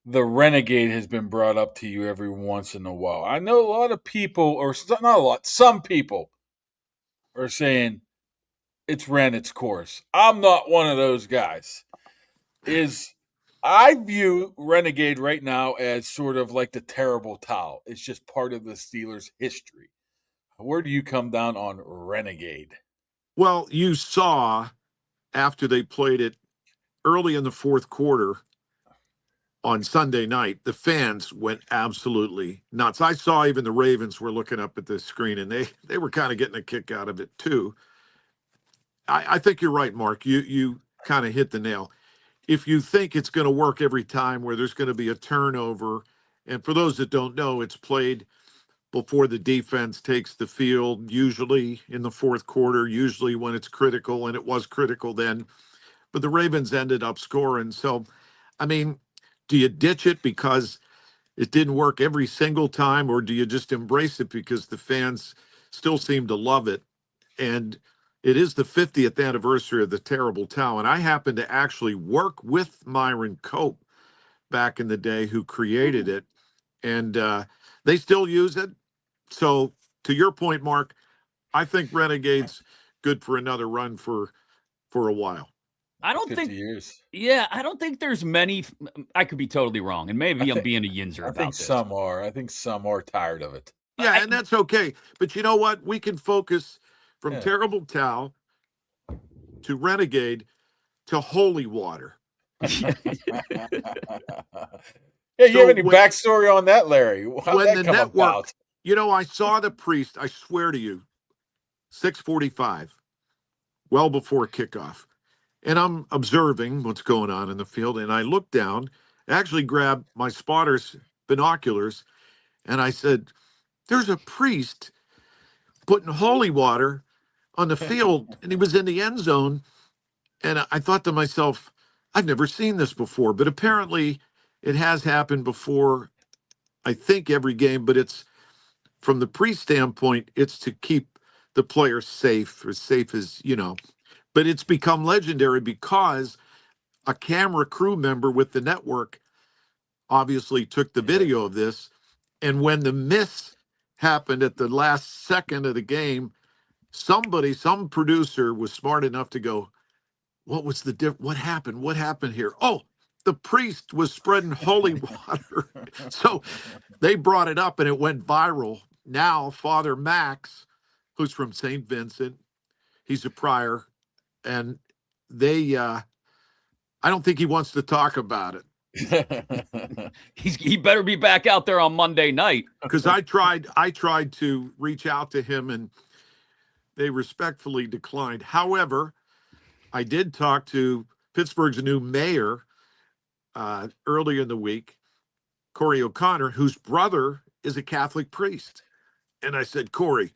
the Renegade has been brought up to you every once in a while. I know a lot of people, or not a lot, some people are saying it's ran its course. I'm not one of those guys. I view Renegade right now as sort of like the terrible towel. It's just part of the Steelers' history. Where do you come down on Renegade? Well, you saw after they played it early in the fourth quarter on Sunday night, the fans went absolutely nuts. I saw even the Ravens were looking up at the screen, and they were kind of getting a kick out of it too. I think you're right, Mark. You kind of hit the nail. If you think it's going to work every time where there's going to be a turnover, and for those that don't know, it's played before the defense takes the field, usually in the fourth quarter, usually when it's critical, and it was critical then. But the Ravens ended up scoring. So, I mean, do you ditch it because it didn't work every single time, or do you just embrace it because the fans still seem to love it? And it is the 50th anniversary of the terrible towel. And I happened to actually work with Myron Cope back in the day, who created it. And they still use it. So, to your point, Mark, I think Renegade's good for another run for a while. I don't 50 think. years. Yeah, I don't think there's many. I could be totally wrong, and maybe I'm being a yinzer I about think this. some are. I think some are tired of it. Yeah, and that's okay. But you know what? We can focus from Yeah. Terrible Towel to Renegade to Holy Water. Yeah, you have any backstory on that, Larry? How'd that come about? I saw the priest, I swear to you, 6:45, well before kickoff. And I'm observing what's going on in the field. And I looked down, actually grabbed my spotter's binoculars, and I said, there's a priest putting holy water on the field, and he was in the end zone. And I thought to myself, I've never seen this before, but apparently it has happened before, I think every game, but it's from the priest standpoint, it's to keep the players safe, as safe as, but it's become legendary because a camera crew member with the network obviously took the video of this. And when the miss happened at the last second of the game, some producer was smart enough to go, what happened? What happened here? Oh, the priest was spreading holy water. So they brought it up and it went viral. Now, Father Max, who's from St. Vincent, he's a prior, and I don't think he wants to talk about it. He better be back out there on Monday night. Because I tried to reach out to him and they respectfully declined. However, I did talk to Pittsburgh's new mayor earlier in the week, Corey O'Connor, whose brother is a Catholic priest. And I said, Corey,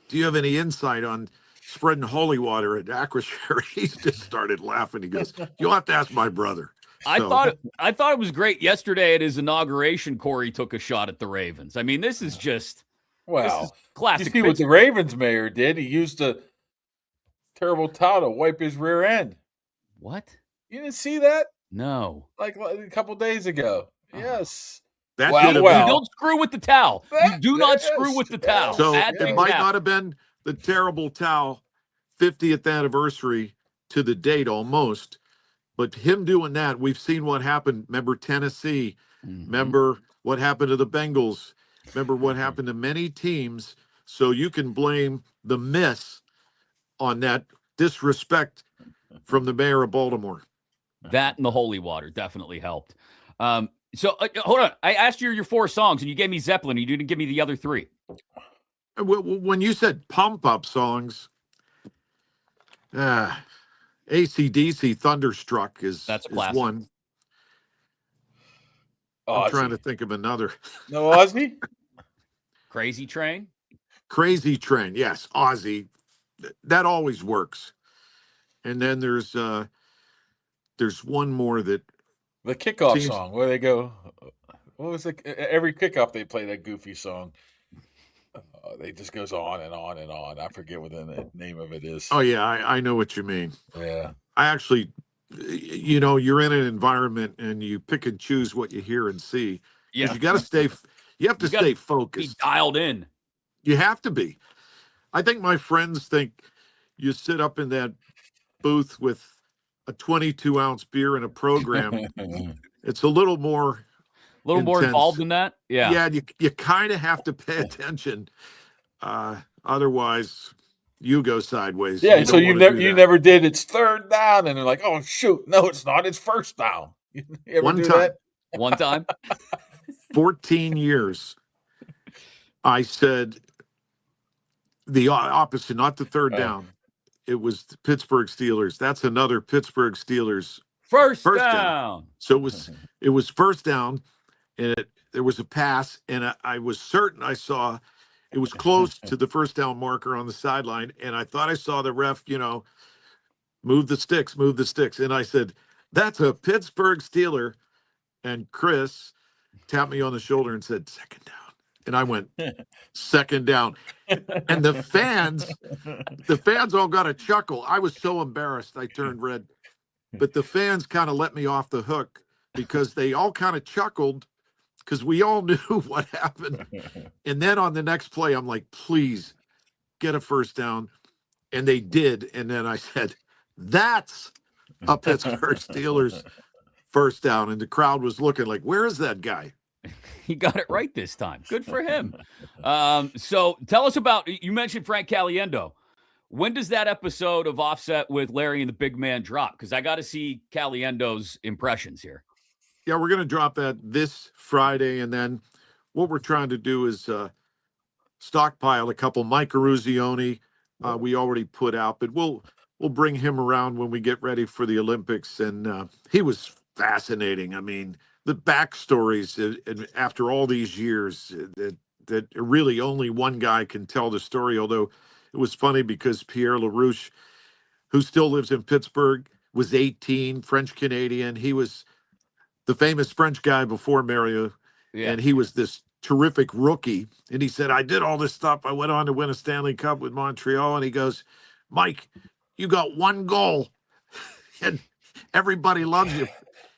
do you have any insight on spreading holy water at Acrisure? He just started laughing. He goes, you'll have to ask my brother. I thought it was great. Yesterday at his inauguration, Corey took a shot at the Ravens. I mean, this is just classic. You see what the Ravens mayor did? He used a terrible towel to wipe his rear end. What? You didn't see that? No. Like a couple days ago. Yes. You don't screw with the towel. You do not screw with the towel. So it might not have been the terrible towel 50th anniversary to the date almost, but him doing that, we've seen what happened. Remember Tennessee? Remember what happened to the Bengals? Remember what happened to many teams? So you can blame the miss on that disrespect from the mayor of Baltimore. That and the holy water definitely helped. So hold on. I asked you your 4 songs, and you gave me Zeppelin. And you didn't give me the other 3. When you said pump up songs, AC/DC Thunderstruck is one. I'm trying to think of another. No Ozzy? Crazy Train? Crazy Train, yes. Ozzy. That always works. And then there's there's one more that The kickoff seems, song where they go. What was it? Every kickoff they play that goofy song. They just goes on and on and on. I forget what the name of it is. oh yeah, I know what you mean. Yeah. I actually, you're in an environment and you pick and choose what you hear and see. Because Yeah. you got to stay, you have to You gotta stay be focused. dialed in. You have to be. I think my friends think you sit up in that booth with a 22-ounce beer and a program. It's a little more A little more intense. involved in that. Yeah. Yeah, you kind of have to pay attention. Otherwise, you go sideways. Yeah, you so don't you want to do you that. never did. It's third down, and they're like, "Oh shoot, no, it's not. It's first down." You ever One do time. that? One time. 14 years. I said the opposite, not the third down. It was the Pittsburgh Steelers. That's another Pittsburgh Steelers First first down. down. So it was first down, and there was a pass, and I was certain I saw it was close to the first down marker on the sideline, and I thought I saw the ref, move the sticks, and I said, "That's a Pittsburgh Steeler," and Chris tapped me on the shoulder and said, "Second down," and I went, "Second down," and the fans all got a chuckle. I was so embarrassed, I turned red. But the fans kind of let me off the hook because they all kind of chuckled because we all knew what happened. And then on the next play, I'm like, please get a first down. And they did. And then I said, that's a Pittsburgh Steelers first down. And the crowd was looking like, where is that guy? He got it right this time. Good for him. So tell us about, you mentioned Frank Caliendo. When does that episode of Offset with Larry and the Big Man drop? Because I got to see Caliendo's impressions here. Yeah, we're going to drop that this Friday. And then what we're trying to do is stockpile a couple. Mike Eruzione, we already put out, but we'll bring him around when we get ready for the Olympics. And he was fascinating. I mean, the backstories after all these years that really only one guy can tell the story, although it was funny because Pierre LaRouche, who still lives in Pittsburgh, was 18, French-Canadian. He was the famous French guy before Mario, and he was this terrific rookie. And he said, I did all this stuff. I went on to win a Stanley Cup with Montreal. And he goes, Mike, you got one goal. And everybody loves you.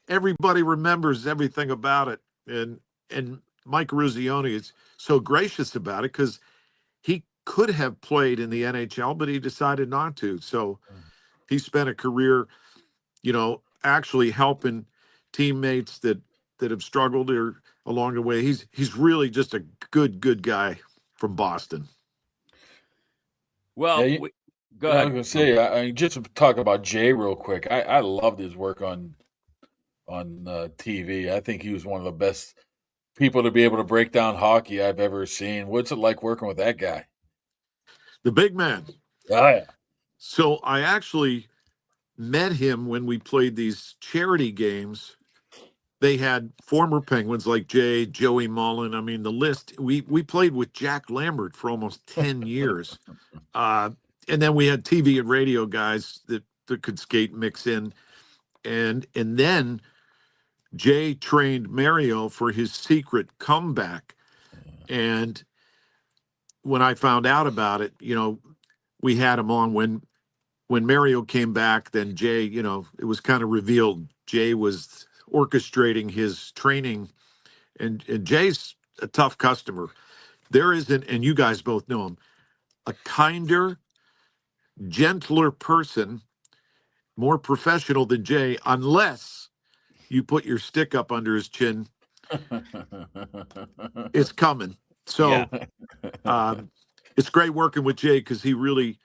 Everybody remembers everything about it. And Mike Eruzione is so gracious about it because he could have played in the NHL, but he decided not to. So he spent a career, actually helping teammates that have struggled or along the way. He's really just a good guy from Boston. Well, Yeah, go ahead. I was going to say, I just to talk about Jay real quick. I loved his work on TV. I think he was one of the best people to be able to break down hockey I've ever seen. What's it like working with that guy? The big man. Oh, yeah. So I actually met him when we played these charity games. They had former Penguins like Jay, Joey Mullen. I mean, the list. We played with Jack Lambert for almost 10 years. And then we had TV and radio guys that could skate, mix in. And then Jay trained Mario for his secret comeback. And when I found out about it, we had him on when Mario came back, then Jay, it was kind of revealed Jay was orchestrating his training, and Jay's a tough customer. There isn't, and you guys both know him, a kinder, gentler person, more professional than Jay, unless you put your stick up under his chin. It's coming. So it's great working with Jay because he really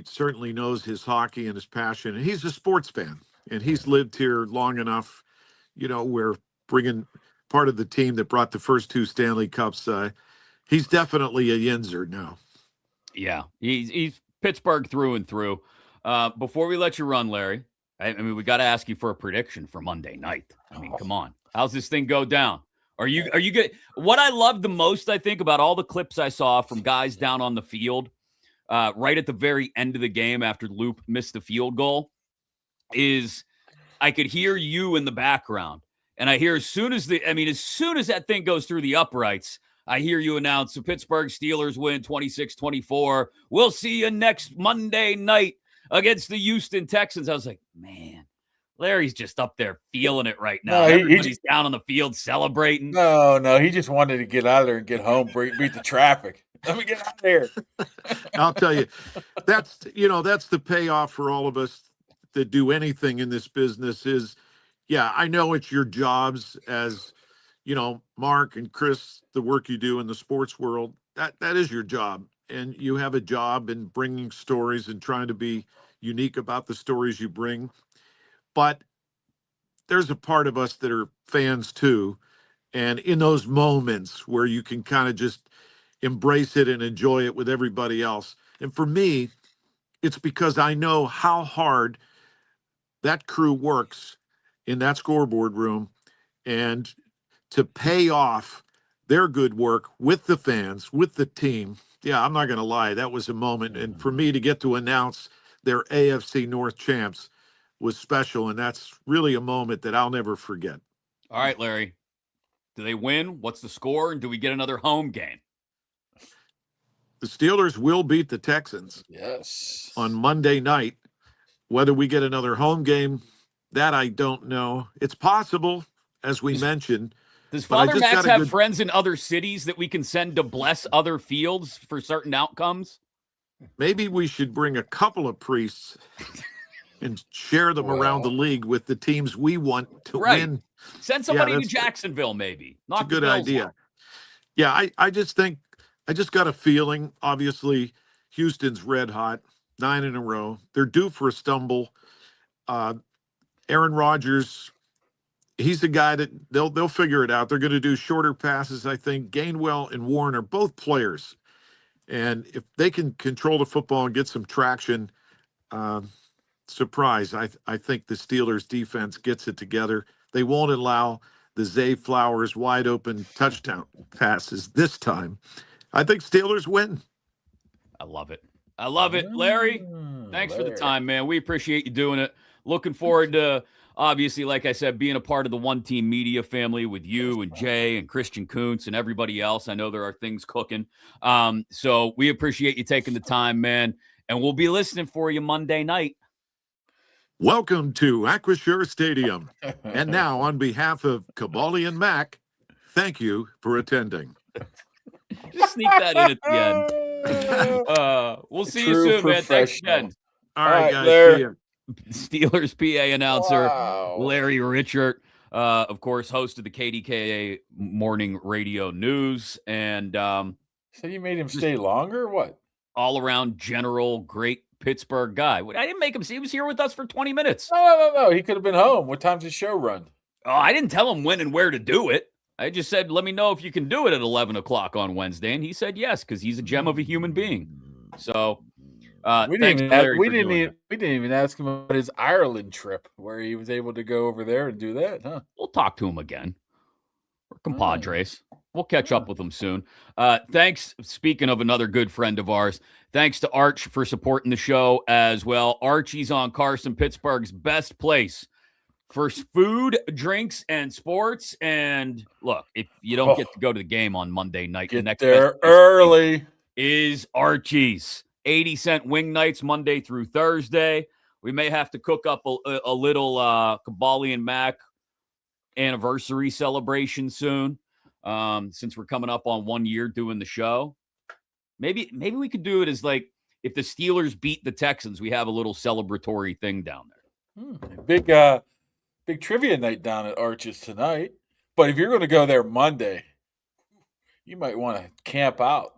certainly knows his hockey and his passion. And he's a sports fan. And he's lived here long enough, we're bringing part of the team that brought the first two Stanley Cups. He's definitely a Yinzer now. Yeah, he's Pittsburgh through and through. Before we let you run, Larry, I mean, we got to ask you for a prediction for Monday night. I mean, come on. How's this thing go down? Are you good? What I love the most, I think, about all the clips I saw from guys down on the field right at the very end of the game after Loop missed the field goal is I could hear you in the background. And I hear as soon as that thing goes through the uprights, I hear you announce the Pittsburgh Steelers win 26-24. We'll see you next Monday night against the Houston Texans. I was like, man, Larry's just up there feeling it right now. No, Everybody's down on the field celebrating. No, he just wanted to get out of there and get home, beat the traffic. Let me get out of there. I'll tell you, that's the payoff for all of us that do anything in this business is, yeah, I know it's your jobs as, Mark and Chris, the work you do in the sports world, that is your job. And you have a job in bringing stories and trying to be unique about the stories you bring. But there's a part of us that are fans too. And in those moments where you can kind of just embrace it and enjoy it with everybody else. And for me, it's because I know how hard that crew works in that scoreboard room, and to pay off their good work with the fans, with the team. Yeah, I'm not going to lie. That was a moment. And for me to get to announce their AFC North champs was special. And that's really a moment that I'll never forget. All right, Larry. Do they win? What's the score? And do we get another home game? The Steelers will beat the Texans. Yes. On Monday night. Whether we get another home game, that I don't know. It's possible, as we mentioned. Does Father Max have friends in other cities that we can send to bless other fields for certain outcomes? Maybe we should bring a couple of priests and share them around the league with the teams we want to win. Send somebody to Jacksonville, maybe. That's a good idea. Yeah, I just think, I just got a feeling, obviously, Houston's red hot, 9 in a row. They're due for a stumble. Aaron Rodgers, he's the guy that they'll figure it out. They're going to do shorter passes, I think. Gainwell and Warren are both players. And if they can control the football and get some traction, surprise, I think the Steelers defense gets it together. They won't allow the Zay Flowers wide open touchdown passes this time. I think Steelers win. I love it. I love it. Larry, thanks for the time, man. We appreciate you doing it. Looking forward to, obviously, like I said, being a part of the One Team Media family with you and Jay and Christian Kuntz and everybody else. I know there are things cooking. So we appreciate you taking the time, man. And we'll be listening for you Monday night. Welcome to Acrisure Stadium. And now, on behalf of Kaboly+Mack, thank you for attending. Just sneak that in at the end. We'll see you soon, man. Thanks again. All right, guys. See you. Steelers PA announcer Larry Richert, of course, host of the KDKA Morning Radio News. And so you made him stay longer or what? All around general great Pittsburgh guy. I didn't make him. He was here with us for 20 minutes. No. He could have been home. What time's his show run? Oh, I didn't tell him when and where to do it. I just said, let me know if you can do it at 11 o'clock on Wednesday. And he said yes, because he's a gem of a human being. So we didn't even ask him about his Ireland trip where he was able to go over there and do that, huh? We'll talk to him again. We're compadres. We'll catch up with him soon. Thanks. Speaking of another good friend of ours, thanks to Arch for supporting the show as well. Archie's on Carson, Pittsburgh's best place for food, drinks, and sports. And look, if you don't get to go to the game on Monday night, get the next there early is Archie's. 80-cent wing nights Monday through Thursday. We may have to cook up a little Kaboly+Mack anniversary celebration soon, since we're coming up on 1 year doing the show. Maybe we could do it as like if the Steelers beat the Texans, we have a little celebratory thing down there. Big trivia night down at Arches tonight. But if you're going to go there Monday, you might want to camp out.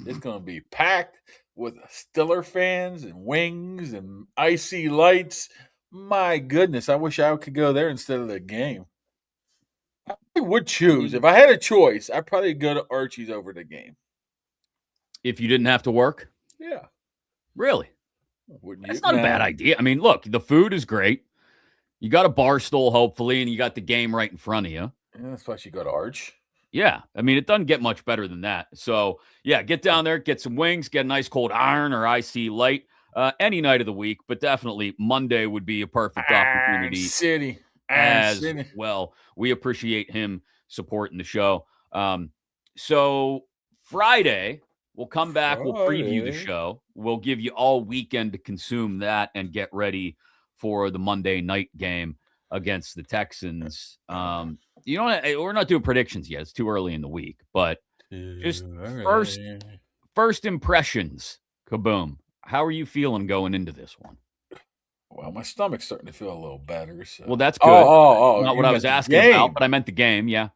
It's going to be packed with Steeler fans and wings and icy lights. My goodness, I wish I could go there instead of the game. I would choose. If I had a choice, I'd probably go to Archie's over the game. If you didn't have to work? Yeah. Really? Wouldn't That's not a bad idea. I mean, look, the food is great. You got a bar stool, hopefully, and you got the game right in front of you. Yeah, that's why you go to Arch. Yeah. I mean, it doesn't get much better than that. So, yeah, get down there, get some wings, get a nice cold iron or icy light. any night of the week, but definitely Monday would be a perfect opportunity City. as well. We appreciate him supporting the show. So Friday, we'll come back. We'll preview the show. We'll give you all weekend to consume that and get ready for the Monday night game against the Texans. You know, we're not doing predictions yet. It's too early in the week, but just first impressions, Kaboom. How are you feeling going into this one? Well, my stomach's starting to feel a little better. So. Well, that's good. Not what I was asking about, but I meant the game. Yeah.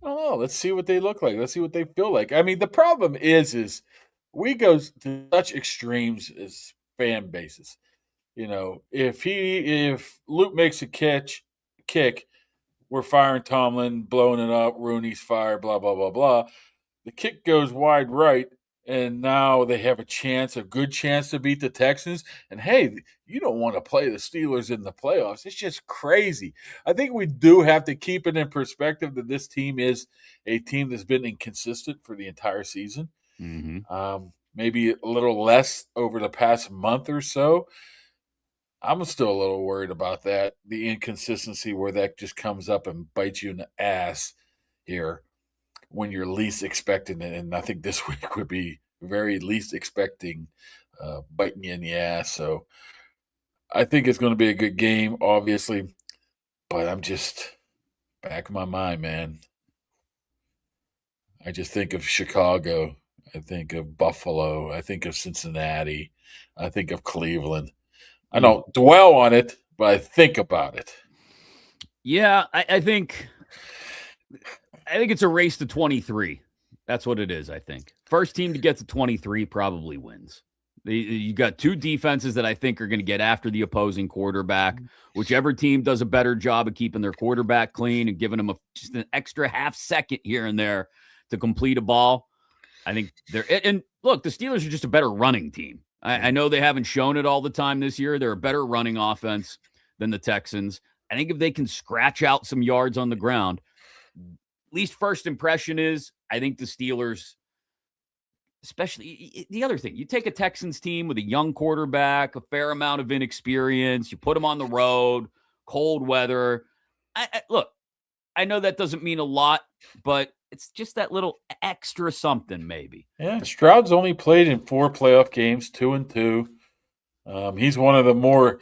Oh, let's see what they look like. Let's see what they feel like. I mean, the problem is we go to such extremes as fan bases. You know, if Luke makes a kick, we're firing Tomlin, blowing it up, Rooney's fired, blah, blah, blah, blah. The kick goes wide right, and now they have a good chance to beat the Texans. And hey, you don't want to play the Steelers in the playoffs. It's just crazy. I think we do have to keep it in perspective that this team is a team that's been inconsistent for the entire season. Mm-hmm. Maybe a little less over the past month or so. I'm still a little worried about that, the inconsistency where that just comes up and bites you in the ass here when you're least expecting it. And I think this week would be very least expecting biting you in the ass. So I think it's going to be a good game, obviously, but I'm just back in my mind, man. I just think of Chicago. I think of Buffalo. I think of Cincinnati. I think of Cleveland. I don't dwell on it, but I think about it. Yeah, I think it's a race to 23. That's what it is, I think. First team to get to 23 probably wins. You got two defenses that I think are going to get after the opposing quarterback. Whichever team does a better job of keeping their quarterback clean and giving them just an extra half second here and there to complete a ball, I think they're – and look, the Steelers are just a better running team. I know they haven't shown it all the time this year. They're a better running offense than the Texans. I think if they can scratch out some yards on the ground, at least first impression is I think the Steelers, especially the other thing, you take a Texans team with a young quarterback, a fair amount of inexperience, you put them on the road, cold weather. Look, I know that doesn't mean a lot, but it's just that little extra something, maybe. Yeah, Stroud's only played in 4 playoff games, 2-2. He's one of the more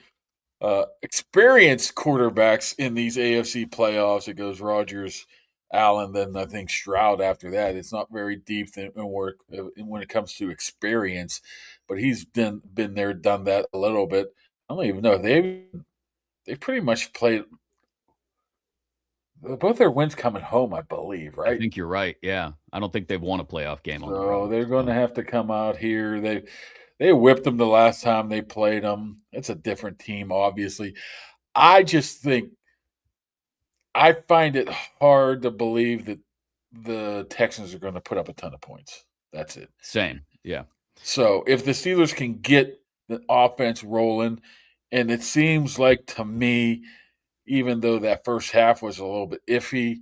experienced quarterbacks in these AFC playoffs. It goes Rodgers, Allen, then I think Stroud after that. It's not very deep in work when it comes to experience, but he's been there, done that a little bit. I don't even know. They pretty much played – both their wins coming home, I believe, right? I think you're right, yeah. I don't think they've won a playoff game on the road. So they're going to have to come out here. They whipped them the last time they played them. It's a different team, obviously. I just think I find it hard to believe that the Texans are going to put up a ton of points. That's it. Same, yeah. So if the Steelers can get the offense rolling, and it seems like to me – even though that first half was a little bit iffy,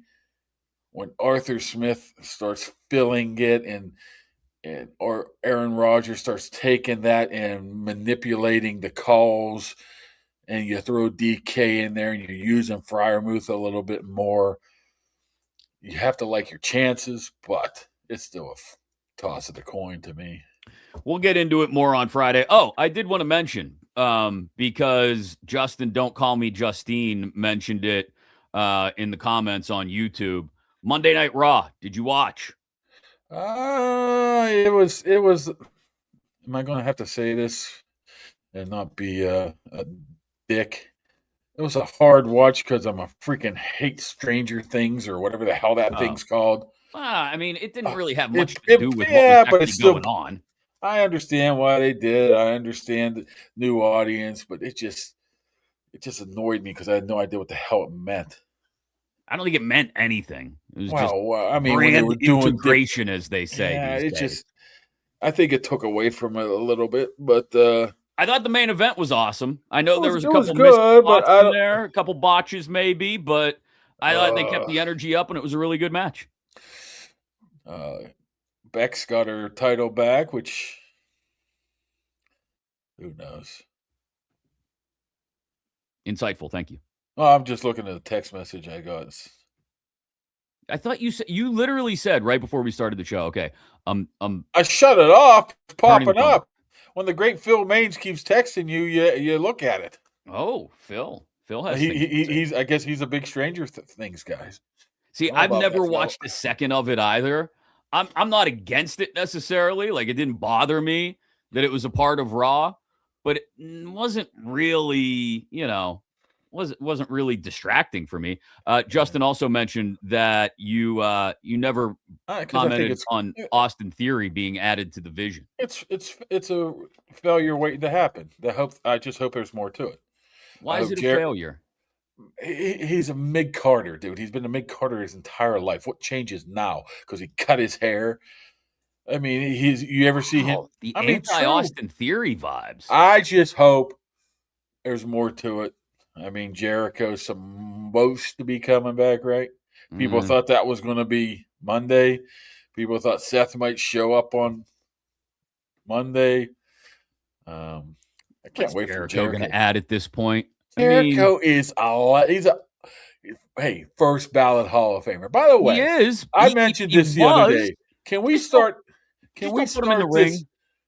when Arthur Smith starts filling it or Aaron Rodgers starts taking that and manipulating the calls, and you throw DK in there and you're using Freiermuth a little bit more, you have to like your chances, but it's still a toss of the coin to me. We'll get into it more on Friday. Oh, I did want to mention, because Justin, don't call me Justine, mentioned it in the comments on YouTube. Monday Night Raw. Did you watch? It was. Am I going to have to say this and not be a dick? It was a hard watch because I'm a freaking hate Stranger Things or whatever the hell that thing's called. I mean, it didn't really have much to do with what was actually going on. I understand why they did. I understand the new audience, but it just annoyed me because I had no idea what the hell it meant. I don't think it meant anything. It was I mean, when they were doing integration, as they say. Yeah, I think it took away from it a little bit, but I thought the main event was awesome. I know there was a couple missed spots in there, a couple botches maybe, but I thought they kept the energy up, and it was a really good match. Beck's got her title back, which Who knows? Insightful. Thank you. Oh, I'm just looking at the text message I got. I thought you literally said right before we started the show. Okay. I shut it off. It's Turning the popping phone. up. When the great Phil Maines keeps texting you, you look at it. Oh, Phil. Phil has things to say. He's I guess he's a big Stranger Things guy. See, I I've don't know about never that, Phil. watched a second of it either. I'm not against it necessarily. Like, it didn't bother me that it was a part of Raw, but it wasn't really, wasn't really distracting for me. Justin also mentioned that you never 'Cause I think commented on Austin Theory being added to the Vision. It's a failure waiting to happen. I just hope there's more to it. Why I is hope it a failure? He's a mid-Carter, dude. He's been a mid-Carter his entire life. What changes now? Because he cut his hair. I mean, you ever see him? The I mean, anti-Austin Theory vibes. I just hope there's more to it. I mean, Jericho's supposed to be coming back, right? People thought that was going to be Monday. People thought Seth might show up on Monday. I can't wait for Jericho. Going to add at this point. Jericho is he's a first ballot Hall of Famer. By the way, he is. I mentioned this the other day. Can we start? Can we start this?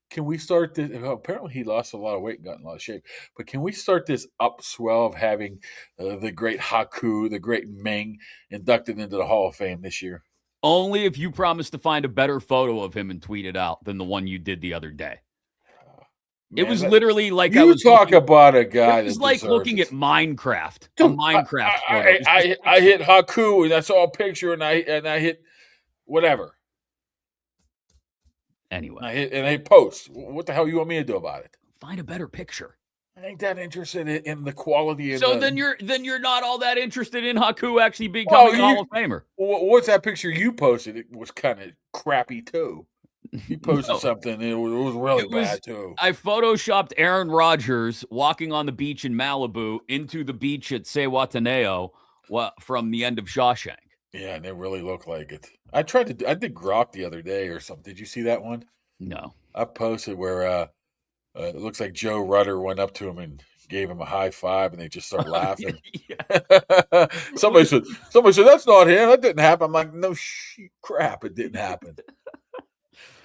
Can we start this? Well, apparently, he lost a lot of weight and got in a lot of shape. But can we start this upswell of having the great Haku, the great Ming, inducted into the Hall of Fame this year? Only if you promise to find a better photo of him and tweet it out than the one you did the other day. Man, it was literally like you talk about a guy. It was like looking at Minecraft. Dude, a Minecraft photo. I hit Haku and I saw a picture and I hit whatever. Anyway, I hit post. What the hell you want me to do about it? Find a better picture. I ain't that interested in the quality of. So then you're not all that interested in Haku actually becoming a Hall of Famer. What's that picture you posted? It was kind of crappy too. You posted something. It was really bad too. I photoshopped Aaron Rodgers walking on the beach in Malibu into the beach at Sewataneo from the end of Shawshank. Yeah, and it really looked like it. I did Grok the other day or something. Did you see that one? No. I posted where it looks like Joe Rudder went up to him and gave him a high five, and they just started laughing. Somebody said that's not him. That didn't happen. I'm like, no crap, it didn't happen.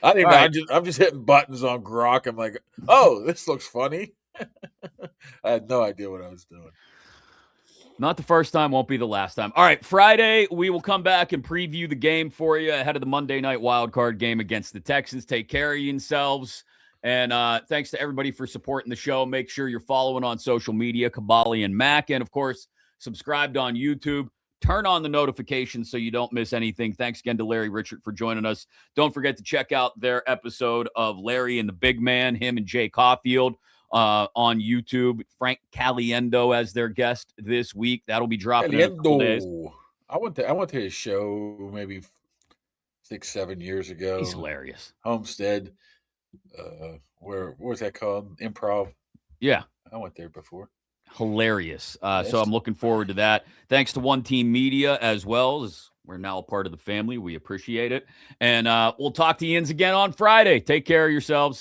I didn't. Right. I'm just hitting buttons on Grok. I'm like, oh, this looks funny. I had no idea what I was doing. Not the first time, won't be the last time. All right, Friday, we will come back and preview the game for you ahead of the Monday night wildcard game against the Texans. Take care of yourselves. And thanks to everybody for supporting the show. Make sure you're following on social media, Kaboly+Mack. And, of course, subscribed on YouTube. Turn on the notifications so you don't miss anything. Thanks again to Larry Richert for joining us. Don't forget to check out their episode of Larry and the Big Man, him and Jay Caulfield on YouTube. Frank Caliendo as their guest this week. That'll be dropping in a couple days. I went to his show maybe 6-7 years ago. He's hilarious. Homestead. What's that called? Improv. Yeah. I went there before. Hilarious. So I'm looking forward to that. Thanks to One Team Media as well, as we're now a part of the family. We appreciate it. And we'll talk to you again on Friday. Take care of yourselves.